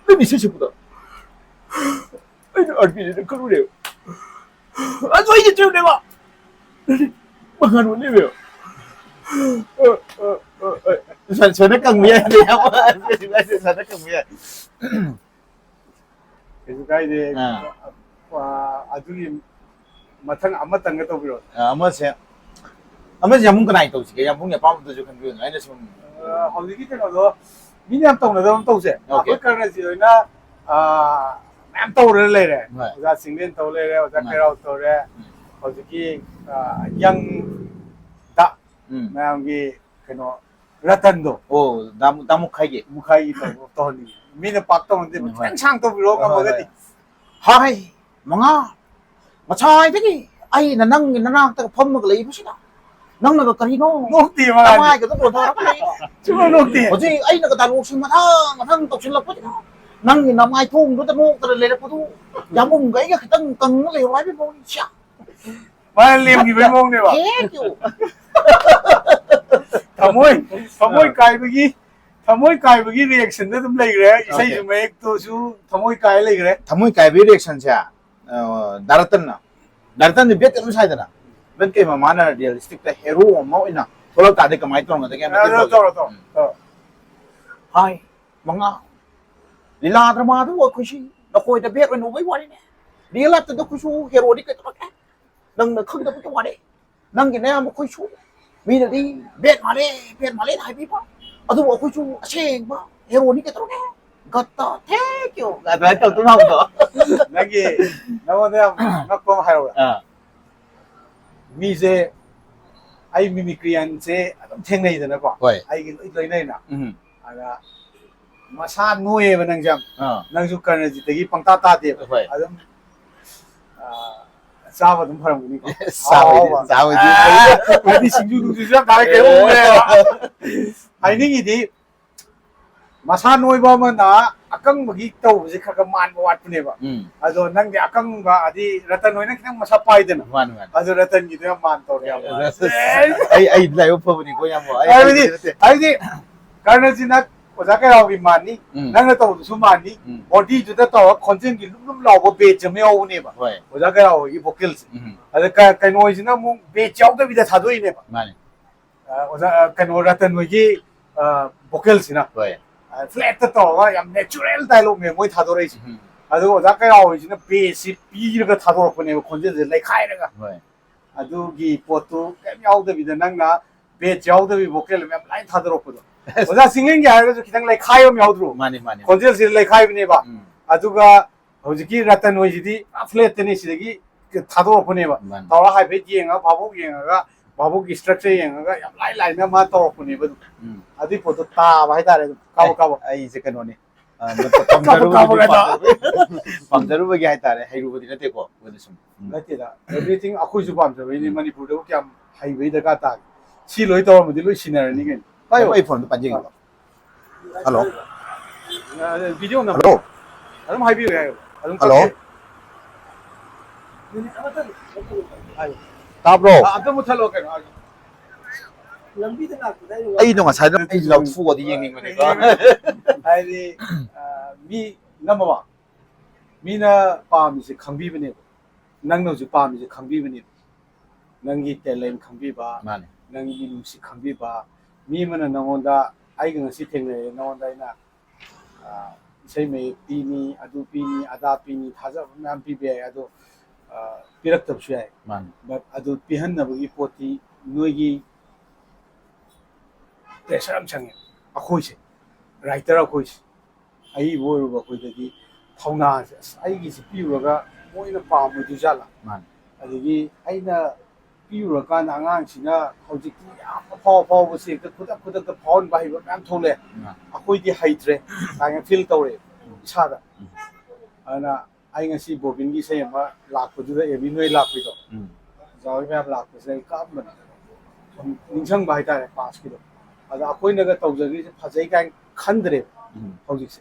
ꯅꯪ ꯏꯁꯩ ꯁꯛꯄꯗꯣ ꯑꯩꯅ ꯑꯥꯔꯄꯤꯖꯤꯗ ꯈꯜꯂꯨꯔꯦꯕ ꯑꯗꯨ ꯑꯩꯒꯤ ꯇ꯭ꯌꯨꯟꯅꯦꯕ Makan ini sana kangmiya ni apa? Sana kangmiya. Itu kai de aduni mathang amatang to biro. Ama se yamun kanai to sike yamun ya pam to jo kan biyo ngai na sum. Hawli ki no mi nyam tong na dom to se. Aku karna ji na nam to re le re. Uja singlen to le re, uja kerau to re. Hawli ki yang da ma'am की कनो रतन दो ओ दामु खाइगे मुखाई तो नि मीने पाक्तो हंदे सांग तो बिरो का मगदी हाय मंगा मछाई देगी आई नंग ननाक तक फम लई बसिना नंग नग करिनो नोक्ति मगा माय के तो बोधा चुनो नोक्ति होजी आई नग दालु सिं मथांग तोसिन लपदिना नंग नमाय थोंग दो तनो तर लेले पदु यामुं गई के खतंग कंग ले वाई बे बोनी छा माय लेम की बे मोंग ने बा थमोय कायबगी रिएक्शन दे तुम लई रे इसै जु में एक तो सु थमोय काय लई रे थमोय कायबी रिएक्शन से दारतन बेट कम साइदना बेट के माना रियलिस्टिक द हीरो मो इना थोला तादे कमाई तो न के तो हाय मंगा लीला ड्रामा दो खुशी नकोय द बेट नो बै वाली ने रियल लाइफ द खुशु हीरो दी के तो के नंग न खंग द तो वाले नंग के ने हम खुशु मीनदी बेट माले हाई पीपा अदु अखुचु असेंबा हेरोनी के तरोने गत्ता थैंक यू गाय तो तुम हम तो नगी नवदे नक्को हायो मीजे आई मिमिक्रियन से अदम थेंगनै दना को आई गी लोइनै ना आगा मसा नोये बनंग जम नंगसु करनजि तगी पंक्ता ताते अदम साव तुम फरम गनी को साव जी अदि सिंजु दुजु जा कारे के ओले हाइनिंग इदि मसा नोइबा मना अकंग बगी तौबजे खग मान वाटने बा अदो नंग दे अकंग बा अदि रतन होइना खितंग मसा पाइदना मान अदो रतन गी तो मान तो रे आई लाइव फबनी को यामो आई कर्णजिना ओजा के रावगी मानी नंग तो सुमानी बॉडी जुदा तो खनजिन की लुम लावो बेच में ओने बा ओजा के रावगी वोकल्स अदे कनोइजना मु बेच यावदा बिदा थादोइने बा माने ओजा कनो रतन होगी वोकल्स ना फ्लैट तो याम नेचुरल डायलॉग में मोय थादोरैसि अदो ओजा के रावगिना बेस पीरगा थादोरपने खनजे लेखाइरगा अदुगी पोतु केम यावदा बिदा नंगना बेच यावदा बि वोकल में लाइन थादोरपदो ओजा सिंगिंग के हारगो खितंग लेखायो यावद्रो माने माने खनजे से लेखाइबने बा अदुगा होजिकी रतन होजिदी फ्लैट तने सिदगी थादोरपने बा तौरा हाइबे येंगा बाबू की स्ट्रक्चर येंगा याम लाइन में मा तौरपने बदु अदि पोतु ता भाई तारे काबो आई से कनोने पमजरू बगी हाय तारे हैरुबदी नते को वदसुम नतेदा एवरीथिंग अखुजु पामजबे नि मणिपुर दो क्याम हाइवे दका ता सी लोइ तौरमदि लोइ सिनारनि गेन पायो आई फोन पंजिंग हेलो वीडियो ना हेलो अदम हाइबी है अदम हेलो ताब्रो अदम मुथलो के आई नो साइड आई लव फुगो दी येंगिंग मने को हाइदि मी नमवा मीना पामी से खंबी बने नंगनो जु पामी से खंबी बने नंगी टैलेंट खंबी बा माने नंगी नुसी खंबी बा मी मन नंगोंदा आई गंसी थेंगे नंगोंदा इना इसै मे पीनी अदु पीनी अदा पीनी थाजा नाम पीबे अदु पिरक्तब सुयाय माने बट अदु पिहन्नबगी पोती नोगी प्रेशर am change अखोइसे राइटर अखोइसे आई बोरुबा खोइदगी थौना आई गी पिउरगा मोइना पामु दुजाला माने अदगी आइना ꯄꯤꯔꯨꯔꯀꯥꯟꯗ ꯑꯉꯥꯡꯁꯤꯅ ꯍꯧꯖꯤꯛꯇꯤ ꯌꯥꯝꯅ ꯐꯥꯎꯕꯁꯤ ꯈꯨꯗꯛꯇ ꯐꯥꯎꯍꯟꯕ ꯍꯩꯕ ꯃꯌꯥꯝ ꯊꯣꯛꯂꯛꯑꯦ ꯑꯩꯈꯣꯏꯗꯤ ꯍꯩꯇ꯭ꯔꯦ ꯀꯥꯏꯅ ꯐꯤꯜ ꯇꯧꯔꯦ ꯏꯁꯥꯗ ꯑꯗꯨꯅ ꯑꯩ ꯉꯁꯤ ꯕꯣꯕꯤꯟꯒꯤ ꯏꯁꯩ ꯑꯃ ꯂꯥꯛꯄꯗꯨꯗ ꯑꯦꯕꯤ ꯅꯣꯏ ꯂꯥꯛꯄꯤꯗꯣ ꯖꯥꯎꯒꯤ ꯃꯌꯥꯝ ꯂꯥꯛꯄꯁꯤꯗ ꯑꯩ ꯀꯥꯞꯄꯅꯦ ꯁꯨꯝ ꯅꯤꯡꯁꯤꯡꯕ ꯍꯥꯏꯇꯥꯔꯦ ꯄꯥꯁꯀꯤꯗꯣ ꯑꯗ ꯑꯩꯈꯣꯏꯅꯒ ꯇꯧꯖꯔꯤꯁꯦ ꯐꯖꯩ ꯀꯥꯏꯅ ꯈꯟꯗ꯭ꯔꯦꯕ ꯍꯧꯖꯤꯛꯁꯦ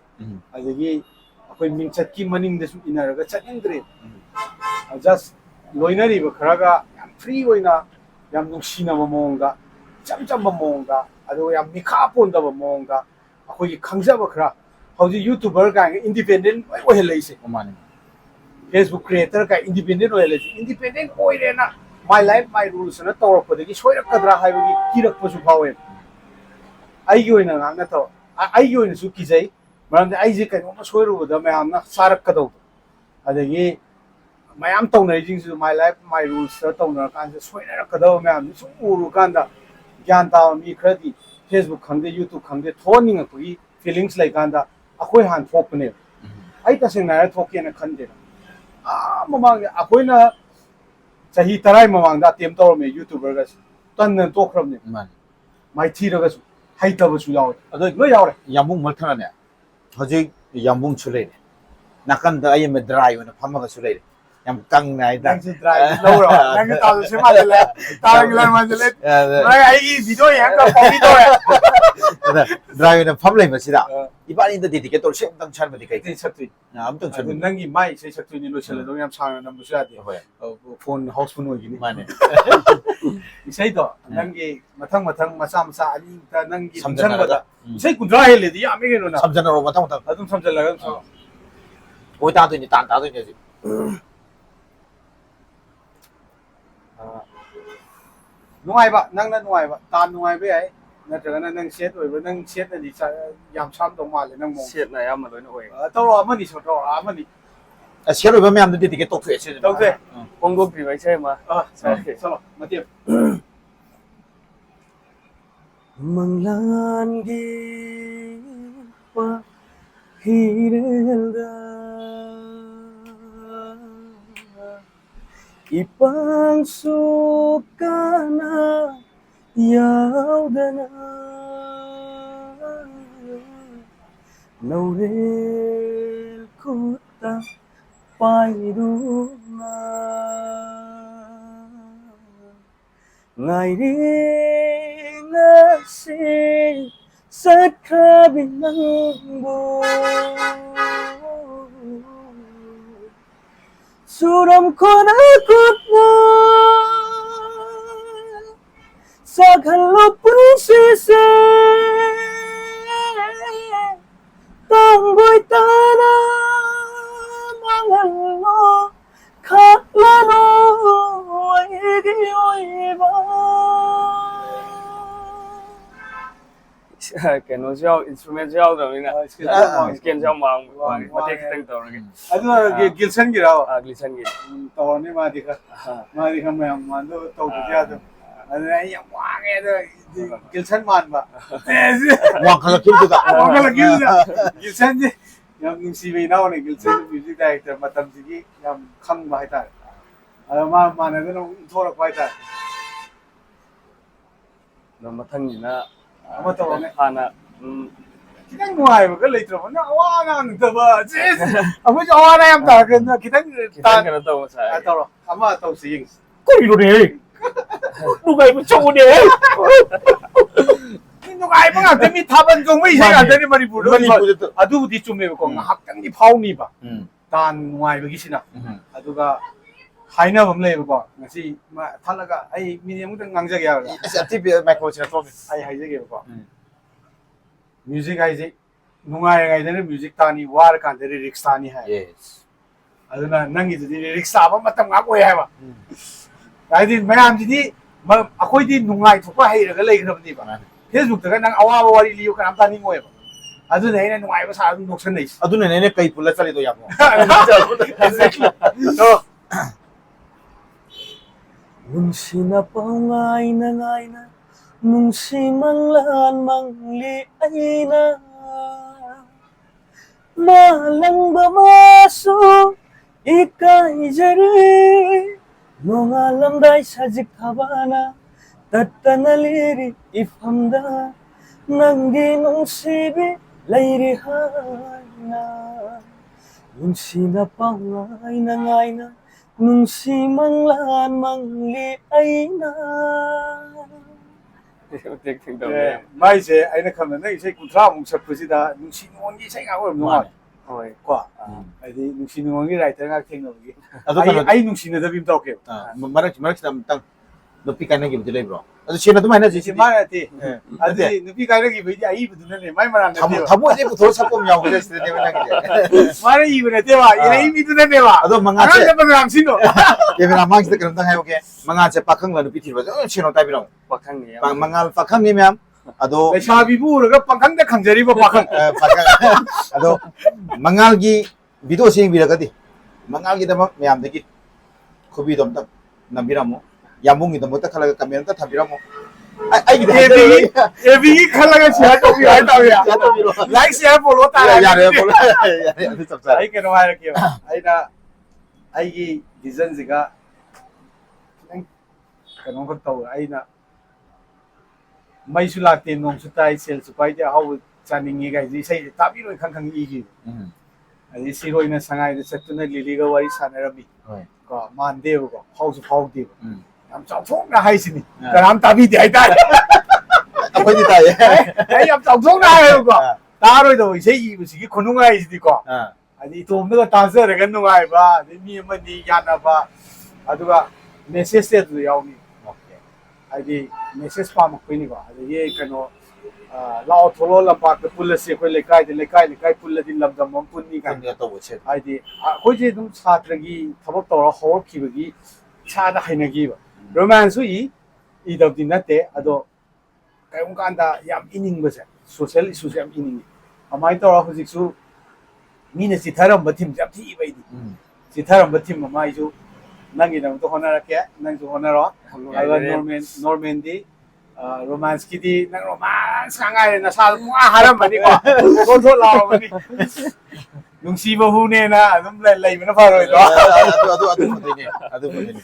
ꯑꯗꯒꯤ ꯑꯩꯈꯣꯏ ꯃꯤꯡꯆꯠꯀꯤ ꯃꯅꯤꯡꯗꯁꯨ ꯏꯟꯅꯔꯒ ꯆꯠꯅꯤꯡꯗ꯭ꯔꯦ ꯖꯁ ꯂꯣꯏꯅꯔꯤꯕ ꯈꯔꯒ ꯌꯥꯝ ꯐ꯭ꯔꯤ ꯑꯣꯏꯅ ꯌꯥꯝ ꯅꯨꯡꯁꯤꯅꯕ ꯃꯑꯣꯡꯗ ꯏꯆꯝ ꯆꯝꯕ ꯃꯑꯣꯡꯗ ꯑꯗꯨꯒ ꯌꯥꯝ ꯃꯤꯈꯥ ꯄꯣꯟꯗꯕ ꯃꯑꯣꯡꯗ ꯑꯩꯈꯣꯏꯒꯤ ꯈꯪꯖꯕ ꯈꯔ ꯍꯧꯖꯤꯛ ꯌꯨꯇꯨꯕꯔ ꯀꯥꯏꯅ ꯏꯟꯗꯤꯄꯦꯟꯗꯦꯟ ꯂꯣꯏ ꯑꯣꯏꯍꯜꯂꯛꯏꯁꯦ ꯐꯦꯁꯕꯨꯛ ꯀ꯭ꯔꯤꯌꯦꯇꯔ ꯀꯥꯏ ꯏꯟꯗꯤꯄꯦꯟꯗꯦꯟ ꯑꯣꯏꯍꯜꯂꯛꯏꯁꯦ ꯏꯟꯗꯤꯄꯦꯟꯗꯦꯟ ꯑꯣꯏꯔꯦꯅ ꯃꯥꯏ ꯂꯥꯏꯐ ꯃꯥꯏ ꯔꯨꯜꯁ ꯑꯅ ꯇꯧꯔꯛꯄꯗꯒꯤ ꯁꯣꯏꯔꯛꯀꯗ꯭ꯔꯥ ꯍꯥꯏꯕꯒꯤ ꯀꯤꯔꯛꯄꯁꯨ ꯐꯥꯎꯋꯦ ꯑꯩꯒꯤ ꯑꯣꯏꯅ ꯉꯥꯛ ꯅꯠꯇꯕ ꯑꯩꯒꯤ ꯑꯣꯏꯅꯁꯨ ꯀꯤꯖꯩ ꯃꯔꯝꯗꯤ ꯑꯩꯁꯦ ꯀꯩꯅꯣꯝꯃ ꯁꯣꯏꯔꯨꯕꯗ ꯃꯌꯥꯝꯅ ꯆꯥꯔꯛꯀꯗꯧꯕ ꯑꯗꯒꯤ ꯃꯌꯥꯝ ꯇꯧꯅꯔꯤꯁꯤꯡꯁꯤꯁꯨ ꯃꯥꯏ ꯂꯥꯏꯐ ꯃꯥꯏ ꯔꯨꯜꯁꯇ ꯇꯧꯅꯔꯀꯥꯟꯁꯤꯗ ꯁꯣꯏꯅꯔꯛꯀꯗꯕ ꯃꯌꯥꯝꯁꯦ ꯁꯨꯝ ꯎꯔꯨꯀꯥꯟꯗ ꯒ꯭ꯌꯥꯟ ꯇꯥꯕ ꯃꯤ ꯈꯔꯗꯤ ꯐꯦꯁꯕꯨꯛ ꯈꯪꯗꯦ ꯌꯨꯇꯨꯕ ꯈꯪꯗꯦ ꯊꯣꯛꯍꯟꯅꯤꯡꯉꯛꯄꯒꯤ ꯐꯤꯂꯤꯡꯁ ꯂꯩꯀꯥꯟꯗ ꯑꯩꯈꯣꯏ ꯍꯥꯟꯅ ꯊꯣꯛꯄꯅꯦꯕ ꯑꯩ ꯇꯁꯦꯡꯅ ꯍꯥꯏꯔ ꯊꯣꯛꯀꯦꯅ ꯈꯟꯗꯦꯅ ꯃꯃꯥꯡꯗ ꯑꯩꯈꯣꯏꯅ ꯆꯍꯤ 10 ꯃꯃꯥꯡꯗ ꯑꯇꯦꯝ ꯇꯧꯔꯝꯃꯦ ꯌꯨꯇꯨꯕꯔꯒꯁꯦ ꯇꯟꯅ ꯇꯣꯛꯈ꯭ꯔꯕꯅꯦ ꯃꯥꯏꯊꯤꯔꯒꯁꯨ ꯍꯩꯇꯕꯁꯨ ꯌꯥꯎꯋꯦ ꯑꯗꯣ ꯂꯣꯏ ꯌꯥꯎꯔꯦ ꯌꯥꯝꯕꯨꯡ ꯃꯊꯪꯅꯦ ꯍꯧꯖꯤꯛ ꯌꯥꯝꯕꯨꯡꯁꯨ ꯂꯩꯔꯦ ꯅꯥꯀꯟꯗ ꯑꯩ ꯑꯃ ꯗ꯭ꯔꯥꯏ ꯑꯣꯏꯅ ꯐꯝꯃꯒꯁꯨ ꯂꯩꯔꯦ ꯌꯥꯝ ꯀꯪꯅ ꯍꯥꯏꯇꯥꯔꯦ ꯅꯪꯁꯤ ꯗ꯭ꯔꯥꯏ ꯂꯧꯔꯣ ꯅꯪꯒꯤ ꯇꯥꯜꯂꯨꯁꯦ ꯃꯥꯟꯖꯜꯂꯦ ꯇꯥꯔꯒꯤꯂꯔ ꯃꯥꯟꯖꯜꯂꯦ ꯅꯪ ꯑꯩꯒꯤ ꯚꯤꯗꯤꯑꯣ ꯌꯦꯡꯉꯒ ꯀꯣꯄꯤ ꯇꯧꯔꯦ ꯗ꯭ꯔꯥꯏ ꯑꯣꯏꯅ ꯐꯝ ꯂꯩꯕꯁꯤꯗ ꯏꯕꯥꯅꯤꯗ ꯗꯦꯗꯤꯀꯦꯠ ꯇꯧꯔ ꯁꯤ ꯑꯝꯇꯪ ꯁꯟꯕꯗꯤ ꯀꯩ ꯏꯁꯩ ꯁꯛꯇꯣꯏ ꯑꯝꯇꯪ ꯑꯗꯨ ꯁꯟꯕꯗꯤ ꯅꯪꯒꯤ ꯃꯥꯏ ꯏꯁꯩ ꯁꯛꯇꯣꯏꯅꯤ ꯂꯣꯏꯁꯤꯜꯂꯗꯧ ꯌꯥꯝ ꯁꯥꯡꯅ ꯅꯝꯕꯁꯨ ꯌꯥꯗꯦ ꯍꯣꯏ ꯐꯣꯟ ꯍꯥꯎꯁꯐꯨꯜ ꯑꯣꯏꯈꯤꯅꯤ ꯃꯥꯅꯦ ꯏꯁꯩꯗꯣ ꯅꯪꯒꯤ ꯃꯊꯪ ꯃꯆꯥ ꯃꯆꯥ ꯑꯅꯤꯃꯨꯛꯇ ꯅꯪꯒꯤ ꯁꯝꯖꯟꯅꯔꯒ ꯅꯤꯡꯁꯤꯡꯕꯗ ꯏꯁꯩ 30 ꯍꯦꯜꯂꯦꯗꯤ ꯌꯥꯝꯃꯤ ꯀꯩꯅꯣ ꯅꯪ ꯁꯝꯖꯟꯅꯔꯣ ꯃꯊꯪ ꯑꯗꯨꯝ ꯁꯝꯖꯜꯂꯒ ꯑꯗꯨꯝ ꯁꯛꯑꯣ ꯍꯣꯏ ꯇꯥꯗꯣꯏꯅꯤ ꯇꯥꯟ ꯇꯥꯗꯣꯏꯅꯤ ꯍꯧꯖꯤꯛ ꯅꯨꯡꯉꯥꯏꯕ ꯅꯪꯅ ꯅꯨꯡꯉꯥꯏꯕ ꯇꯥꯟ ꯅꯨꯡꯉꯥꯏꯕ ꯌꯥꯏ ꯅꯠꯇ꯭ꯔꯒꯅ ꯅꯪ ꯁꯦꯠ ꯑꯣꯏꯕ ꯅꯪ ꯁꯦꯠꯅꯗꯤ ꯌꯥꯝ ꯁꯥꯝꯗꯧ ꯃꯥꯜꯂꯦ ꯅꯪ ꯃꯑꯣꯡ ꯁꯦꯠꯅ ꯑꯌꯥꯝꯕ ꯂꯣꯏꯅ ꯑꯣꯏ ꯇꯧꯔꯛꯑꯣ ꯑꯃꯅꯤ ꯁꯣ ꯇꯧꯔꯛꯑꯣ ꯑꯃꯅꯤ ꯁꯦꯠ ꯑꯣꯏꯕ ꯃꯌꯥꯝꯗꯣ ꯗꯦꯗꯤꯀꯦꯠ ꯇꯧꯊꯣꯛꯑꯦ ꯁꯤ ꯇꯧꯁꯦ ꯐꯣꯡꯗꯣꯛꯇ꯭ꯔꯤꯕ ꯏꯁꯩ ꯑꯃ ꯆꯠꯂꯣ ꯃꯇꯦꯛ ꯃꯪꯂꯥꯟꯒꯤ ꯍꯤꯔꯦꯜꯗ ꯏꯄꯥꯡꯁꯨ ꯀꯅꯥ ꯌꯥꯎꯗꯅ ꯂꯧꯔꯦꯜ ꯈꯨꯠꯇ ꯄꯥꯏꯗꯨꯅ ngài đi ngỡ si rất khá bị nắng buồn dù đầm con cốt sa khăn lúc bún xì xì tông bôi ta na mang hẳn lo khác lá nôi cái ôi ba kainos yaw instrument yaudramnina skin yaw mang matek khitang tawrage ꯑꯗꯨ ꯒꯤꯜꯁꯟ ꯒꯤꯔꯥꯕ glissan gi ꯇꯧꯔꯅꯤ ꯃꯥꯗꯤ ꯈꯔ ꯃꯌꯥꯝ ꯃꯥꯟꯗꯣ ꯇꯧꯕꯗꯤ ꯌꯥꯗꯕ ꯑꯗꯨꯅ ꯑꯩ ꯌꯥꯝ ꯋꯥꯡꯉꯦ ꯑꯗꯣ ꯒꯤꯜꯁꯟ ꯃꯥꯟꯕ ꯋꯥꯡꯈꯠꯂꯛꯈꯤꯕꯗꯨꯗ ꯋꯥꯡꯈꯠꯂꯛꯈꯤꯕꯗꯨꯗ ꯒꯤꯜꯁꯟꯁꯦ ꯌꯥꯝ ꯅꯨꯡꯁꯤꯕ ꯏꯅꯥꯎꯅꯤ ꯒꯤꯜꯁꯟ ꯃ꯭ꯌꯨꯖꯤꯛ ꯗꯥꯏꯔꯦꯛꯇꯔ ꯃꯇꯝꯁꯤꯒꯤ ꯌꯥꯝ ꯈꯪꯕ ꯍꯥꯏꯇꯥꯔꯦ ꯑꯗꯣ ꯃꯥ ꯃꯥꯟꯅꯗꯅ ꯏꯟꯊꯣꯔꯛꯄ ꯍꯥꯏꯇꯥꯔꯦ mathangina ꯑꯃ ꯇꯧꯔꯅꯤ hana khitang nuaibaga leitrabo na awa ngamtaba amuj awana yam taragna khitang tan kana taw sa tawro ama tawsi ying ꯀꯔꯤꯅꯣꯅꯦ ꯅꯨꯡꯉꯥꯏꯕ ꯆꯧꯅꯦ nuaiba ngakta mi thaban jongmai sai ngakta manipurda adubudi chumebako ngahaktangi phawniba tan nuaibagi sina aduga 하이나범 레이버고 ngasi 탈라가 아이 미니엄도 ngangjage yaga TV 마이크로치나 좀 아이 하이제게고 뮤직 하이제 नुंगाइगाइदने music तानी वार कांदे lyrics तानी है yes अदुना नंगी जदि lyrics साबा मतम गा कोय हैबा आइदि मयाम जिदि अखोइदि नुंगाइ थोपा हैरगा लेग्रबनि बा फेसबुक तगा नंग अवाबा वारी लियो कनाम तानी मोयबा अदुना हैना नुंगाइबा सा अदु नोक्सन नैस अदुना नेने कई पुल्ला चलिदो याबो तो nungsina pangaina ngaina nungsi manglan mangli aina malang ba maso ikai jari ꯅꯣꯡꯉꯥꯜꯂꯝꯗꯥꯏ ꯁꯖꯤꯛ ꯊꯕꯥꯅ ꯇꯠꯇꯅ ꯂꯤꯔꯤ ꯏꯐꯝꯗ ꯅꯪꯒꯤ ꯅꯨꯡꯁꯤꯕꯤ ꯂꯩꯔꯤ ꯍꯥꯏꯅ ꯅꯨꯡꯁꯤꯅ ꯄꯥꯎ ꯉꯥꯏꯅ ꯉꯥꯏꯅ ꯅꯨꯡꯁꯤ ꯃꯪꯂꯥꯟ ꯃꯪꯂꯤ ꯑꯩꯅ ꯃꯥꯏꯁꯦ ꯑꯩꯅ ꯈꯟꯕꯗ ꯅꯪ ꯏꯁꯩ 30ꯃꯨꯛ ꯁꯛꯄꯁꯤꯗ ꯅꯨꯡꯁꯤ ꯅꯨꯡꯉꯣꯟꯒꯤ ꯏꯁꯩ ꯉꯥꯛ ꯑꯣꯏꯔꯝꯗꯧ ꯃꯥꯜꯂꯦ ꯍꯣꯏ ꯀꯣ ꯍꯥꯏꯗꯤ ꯅꯨꯡꯁꯤ ꯅꯨꯡꯉꯣꯟꯒꯤ ꯔꯥꯏꯇꯔ ꯉꯥꯛ ꯊꯦꯡꯅꯕꯒꯤ ꯑꯗꯨ ꯀꯩꯅꯣ ꯑꯩ ꯅꯨꯡꯁꯤꯅꯗꯕꯤ ꯑꯃ ꯇꯧꯔꯛꯀꯦꯕ ꯃꯔꯛꯁꯤꯗ ꯑꯃꯨꯛꯇꯪ ꯅꯨꯄꯤ ꯀꯥꯏꯅꯈꯤꯕꯗꯤ ꯂꯩꯕ꯭ꯔꯣ ꯑꯗꯨ ꯁꯦꯡꯅ ꯑꯗꯨꯝ ꯍꯥꯏꯅꯁꯤ ꯁꯤ ꯃꯥ ꯅꯠꯇꯦ ꯑꯗꯨꯗꯤ ꯅꯨꯄꯤ ꯀꯥꯏꯅꯈꯤꯕꯩꯗꯤ ꯑꯏꯕꯗꯨꯅꯅꯦ ꯃꯥꯏ ꯃꯔꯥꯟ ꯅꯠꯇꯦꯕ ꯊꯃꯣꯏꯗꯩ ꯄꯨꯊꯣꯛꯑ ꯁꯛꯄ ꯑꯃ ꯌꯥꯎꯕꯁꯦ ꯁꯤꯗꯅꯦꯕ ꯅꯪꯒꯤꯁꯦ ꯃꯥꯅ ꯏꯕ ꯅꯠꯇꯦꯕ ꯏꯔꯩ ꯃꯤꯗꯨꯅꯅꯦꯕ ꯑꯗꯣ ꯃꯉꯥꯁꯦ ꯑꯉꯥꯡ ꯕꯗꯅꯥꯝꯁꯤꯅꯣ ꯀꯦꯃꯦꯔꯥ ꯃꯥꯡꯁꯤꯗ ꯀꯩꯅꯣꯝꯇꯪ ꯍꯥꯏꯍꯧꯒꯦ ꯃꯉꯥꯜꯁꯦ ꯄꯥꯈꯪꯂ ꯅꯨꯄꯤ ꯊꯤꯕ ꯑꯗꯨꯝ ꯁꯦꯡꯅ ꯇꯥꯕꯤꯔꯛꯑꯣ ꯄꯥꯈꯪꯅꯤ ꯃꯉꯥꯜ ꯄꯥꯈꯪꯅꯤ ꯃꯌꯥꯝ ꯑꯗꯣ ꯂꯩꯁꯥꯕꯤꯕꯨ ꯎꯔꯒ ꯄꯥꯈꯪꯗ ꯈꯪꯖꯔꯤꯕ ꯄꯥꯈꯪ ꯑꯗꯣ ꯃꯉꯥꯜꯒꯤ ꯚꯤꯗꯤꯑꯣꯁꯤ ꯌꯦꯡꯕꯤꯔꯒꯗꯤ ꯃꯉꯥꯜꯒꯤꯗꯃꯛ ꯃꯌꯥꯝꯗꯒꯤ ꯈꯨꯕꯤꯗꯣ ꯑꯝꯇ ꯅꯝꯕꯤꯔꯝꯃꯣ ꯌꯥꯝꯕꯨꯡꯒꯤꯗꯃꯛꯇ ꯈꯜꯂꯒ ꯀꯃꯦꯟ ꯑꯝꯇ ꯊꯝꯕꯤꯔꯝꯃꯣ ꯑꯩꯒꯤꯗꯤ ꯑꯦꯕꯤꯒꯤ ꯈꯜꯂꯒ ꯁꯤꯌꯥꯔ ꯇꯧꯕꯤꯌꯨ ꯍꯥꯏꯇꯥꯔꯦ ꯂꯥꯏꯛ ꯁꯤꯌꯥꯔ ꯐꯣꯂꯣ ꯇꯥꯔꯦ ꯌꯥꯔꯦ ꯑꯗꯨ ꯆꯞ ꯆꯥꯔꯦ ꯑꯩ ꯀꯩꯅꯣ ꯍꯥꯏꯔꯛꯀꯦꯕ ꯑꯩꯅ ꯑꯩꯒꯤ ꯚꯤꯖꯟꯁꯤꯒ ꯈꯤꯇꯪ ꯀꯩꯅꯣꯈꯛ ꯇꯧꯋꯦ ꯑꯩꯅ ꯃꯩꯁꯨ ꯂꯥꯛꯇꯦ ꯅꯣꯡꯁꯨ ꯇꯥꯏ ꯁꯦꯜꯁꯨ ꯄꯥꯏꯗꯦ ꯑꯍꯥꯎꯕ ꯆꯥꯅꯤꯡꯉꯤ ꯀꯥꯏꯁꯦ ꯏꯁꯩꯁꯦ ꯇꯥꯕꯤꯔꯣꯏ ꯈꯪ ꯏꯈꯤꯕ ꯑꯗꯩ ꯁꯤꯔꯣꯏꯅ ꯁꯉꯥꯏꯗ ꯆꯠꯇꯨꯅ ꯂꯤꯂꯤꯒ ꯋꯥꯔꯤ ꯁꯥꯟꯅꯔꯝꯃꯤ ꯀꯣ ꯃꯥꯟꯗꯦꯕꯀꯣ ꯐꯥꯎꯁꯨ ꯐꯥꯎꯗꯦꯕ ꯌꯥꯝ ꯆꯥꯎꯊꯣꯛꯅ ꯍꯥꯏꯁꯤꯅꯤ ꯀꯅꯥꯝ ꯇꯥꯕꯤꯗꯦ ꯍꯥꯏꯇꯥꯔꯦ ꯑꯩꯈꯣꯏꯗꯤ ꯇꯥꯏꯌꯦ ꯑꯩ ꯌꯥꯝ ꯆꯥꯎꯊꯣꯛꯅ ꯍꯥꯏꯌꯦꯕꯀꯣ ꯇꯥꯔꯣꯏꯗꯕ ꯏꯁꯩ ꯏꯕꯁꯤꯒꯤ ꯈꯨꯅꯨꯡꯉꯥꯏꯁꯤꯗꯤꯀꯣ ꯍꯥꯏꯗꯤ ꯏꯇꯣꯝꯗꯒ ꯇꯥꯖꯔꯒ ꯅꯨꯡꯉꯥꯏꯕ ꯑꯗꯩ ꯃꯤ ꯑꯃꯅꯤ ꯌꯥꯅꯕ ꯑꯗꯨꯒ ꯃꯦꯁꯦꯖꯇꯤ ꯑꯗꯨꯗ ꯌꯥꯎꯅꯤ ꯍꯥꯏꯗꯤ ꯃꯦꯁꯦꯖ ꯄꯥꯝꯃꯛꯄꯩꯅꯤꯀꯣ ꯑꯗꯒꯤ ꯀꯩꯅꯣ ꯂꯥꯛꯑꯣ ꯊꯣꯛꯂꯛꯑꯣ ꯂꯝꯄꯥꯛꯇ ꯄꯨꯜꯂꯁꯤ ꯑꯩꯈꯣꯏ ꯂꯩꯀꯥꯏꯗ ꯂꯩꯀꯥꯏ ꯄꯨꯜꯂꯗꯤ ꯂꯝꯗꯝ ꯑꯃ ꯄꯨꯟꯅꯤ ꯀꯥꯏꯅ ꯇꯧꯕꯁꯦ ꯍꯥꯏꯗꯤ ꯑꯩꯈꯣꯏꯁꯦ ꯑꯗꯨꯝ ꯁꯥꯇ꯭ꯔꯒꯤ ꯊꯕꯛ ꯇꯧꯔ ꯍꯧꯔꯛꯈꯤꯕꯒꯤ ꯏꯁꯥꯗ ꯍꯩꯅꯈꯤꯕ ꯔꯣꯃꯥꯟꯁꯁꯨ ꯏꯗꯕꯗꯤ ꯅꯠꯇꯦ ꯑꯗꯣ ꯀꯔꯤꯒꯨꯝꯕ ꯀꯥꯟꯗ ꯌꯥꯝ ꯏꯅꯤꯡꯕꯁꯦ ꯁꯣꯁꯤꯌꯦꯜ ꯏꯁꯨꯁꯦ ꯌꯥꯝ ꯏꯅꯤꯡꯉꯤ ꯑꯗꯨꯃꯥꯏꯅ ꯇꯧꯔ ꯍꯧꯖꯤꯛꯁꯨ ꯃꯤꯅ ꯆꯤꯊꯔꯝꯕ ꯊꯤꯝꯁꯦ ꯌꯥꯝ ꯊꯤꯕ ꯑꯩꯗꯤ ꯆꯤꯊꯔꯝꯕ ꯊꯤꯝ ꯑꯃ ꯑꯩꯁꯨ ꯅꯪꯒꯤꯗꯃꯛꯇ ꯍꯣꯠꯅꯔꯛꯀꯦ ꯅꯪꯁꯨ ꯍꯣꯠꯅꯔꯣ ꯑꯗꯨꯒ ꯅꯣꯔꯃꯦꯟꯗꯤ ꯔꯣꯃꯥꯟꯁꯀꯤꯗꯤ ꯅꯪ ꯔꯣꯃꯥꯟꯁ ꯉꯥꯏꯔꯦ ꯅꯁꯥꯗꯣ ꯄꯨꯡꯍꯥ ꯍꯥꯔꯝꯃꯅꯤꯀꯣ ꯊꯣꯠ ꯊꯣꯠ ꯂꯥꯎꯔꯝꯃꯅꯤ ꯅꯨꯡꯁꯤꯕ ꯍꯨꯅꯦꯅ ꯑꯗꯨꯝ ꯂꯩꯕꯅ ꯐꯔꯣꯏꯗ꯭ꯔꯣ ꯑꯗꯨ ꯐꯗꯣꯏꯅꯤ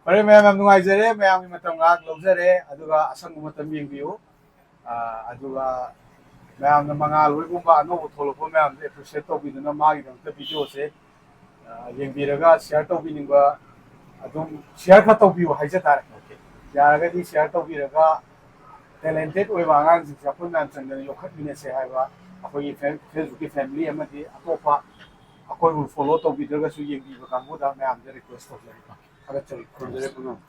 ꯐꯔꯦ ꯃꯌꯥꯝ ꯌꯥꯝ ꯅꯨꯡꯉꯥꯏꯖꯔꯦ ꯃꯌꯥꯝꯒꯤ ꯃꯇꯝ ꯉꯥꯏꯍꯥꯛ ꯂꯧꯖꯔꯦ ꯑꯗꯨꯒ ꯑꯁꯪꯕ ꯃꯇꯝ ꯌꯦꯡꯕꯤꯌꯨ ꯑꯗꯨꯒ ꯃꯌꯥꯝꯅ ꯃꯉꯥꯜ ꯍꯣꯏꯒꯨꯝꯕ ꯑꯅꯧꯕ ꯊꯣꯛꯂꯛꯄ ꯃꯌꯥꯝꯁꯦ ꯑꯦꯄ꯭ꯔꯤꯁꯤꯌꯦꯠ ꯇꯧꯕꯤꯗꯨꯅ ꯃꯥꯒꯤꯗꯃꯛꯇ ꯚꯤꯗꯤꯑꯣꯁꯦ ꯌꯦꯡꯕꯤꯔꯒ ꯁꯤꯌꯥꯔ ꯇꯧꯕꯤꯅꯤꯡꯕ ꯑꯗꯨꯝ ꯁꯤꯌꯥꯔ ꯈꯔ ꯇꯧꯕꯤꯌꯨ ꯍꯥꯏꯖ ꯇꯥꯔꯦ ꯌꯥꯔꯒꯗꯤ ꯁꯤꯌꯥꯔ ꯇꯧꯕꯤꯔꯒ ꯇꯦꯂꯦꯟꯇꯦꯠ ꯑꯣꯏꯕ ꯑꯉꯥꯡꯁꯤꯡꯁꯦ ꯑꯩꯈꯣꯏ ꯃꯌꯥꯝ ꯆꯪꯗꯅ ꯌꯣꯛꯈꯠꯃꯤꯟꯅꯁꯦ ꯍꯥꯏꯕ ꯑꯩꯈꯣꯏꯒꯤ ꯐꯦꯁꯕꯨꯛꯀꯤ ꯐꯦꯃꯤꯂꯤ ꯑꯃꯗꯤ ꯑꯇꯣꯞꯄ ꯑꯩꯈꯣꯏꯕꯨ ꯐꯣꯂꯣ ꯇꯧꯕꯤꯗ꯭ꯔꯒꯁꯨ ꯌꯦꯡꯕꯤꯕ ꯀꯥꯡꯕꯨꯗ ꯃꯌꯥꯝꯗ ꯔꯤꯀ꯭ꯋꯦꯁ ꯇꯧꯖꯔꯤ ꯊꯥꯒꯠꯆꯔꯤ ꯈꯨꯔꯨꯝꯖꯔꯤ ꯄꯨꯝꯅꯃꯛ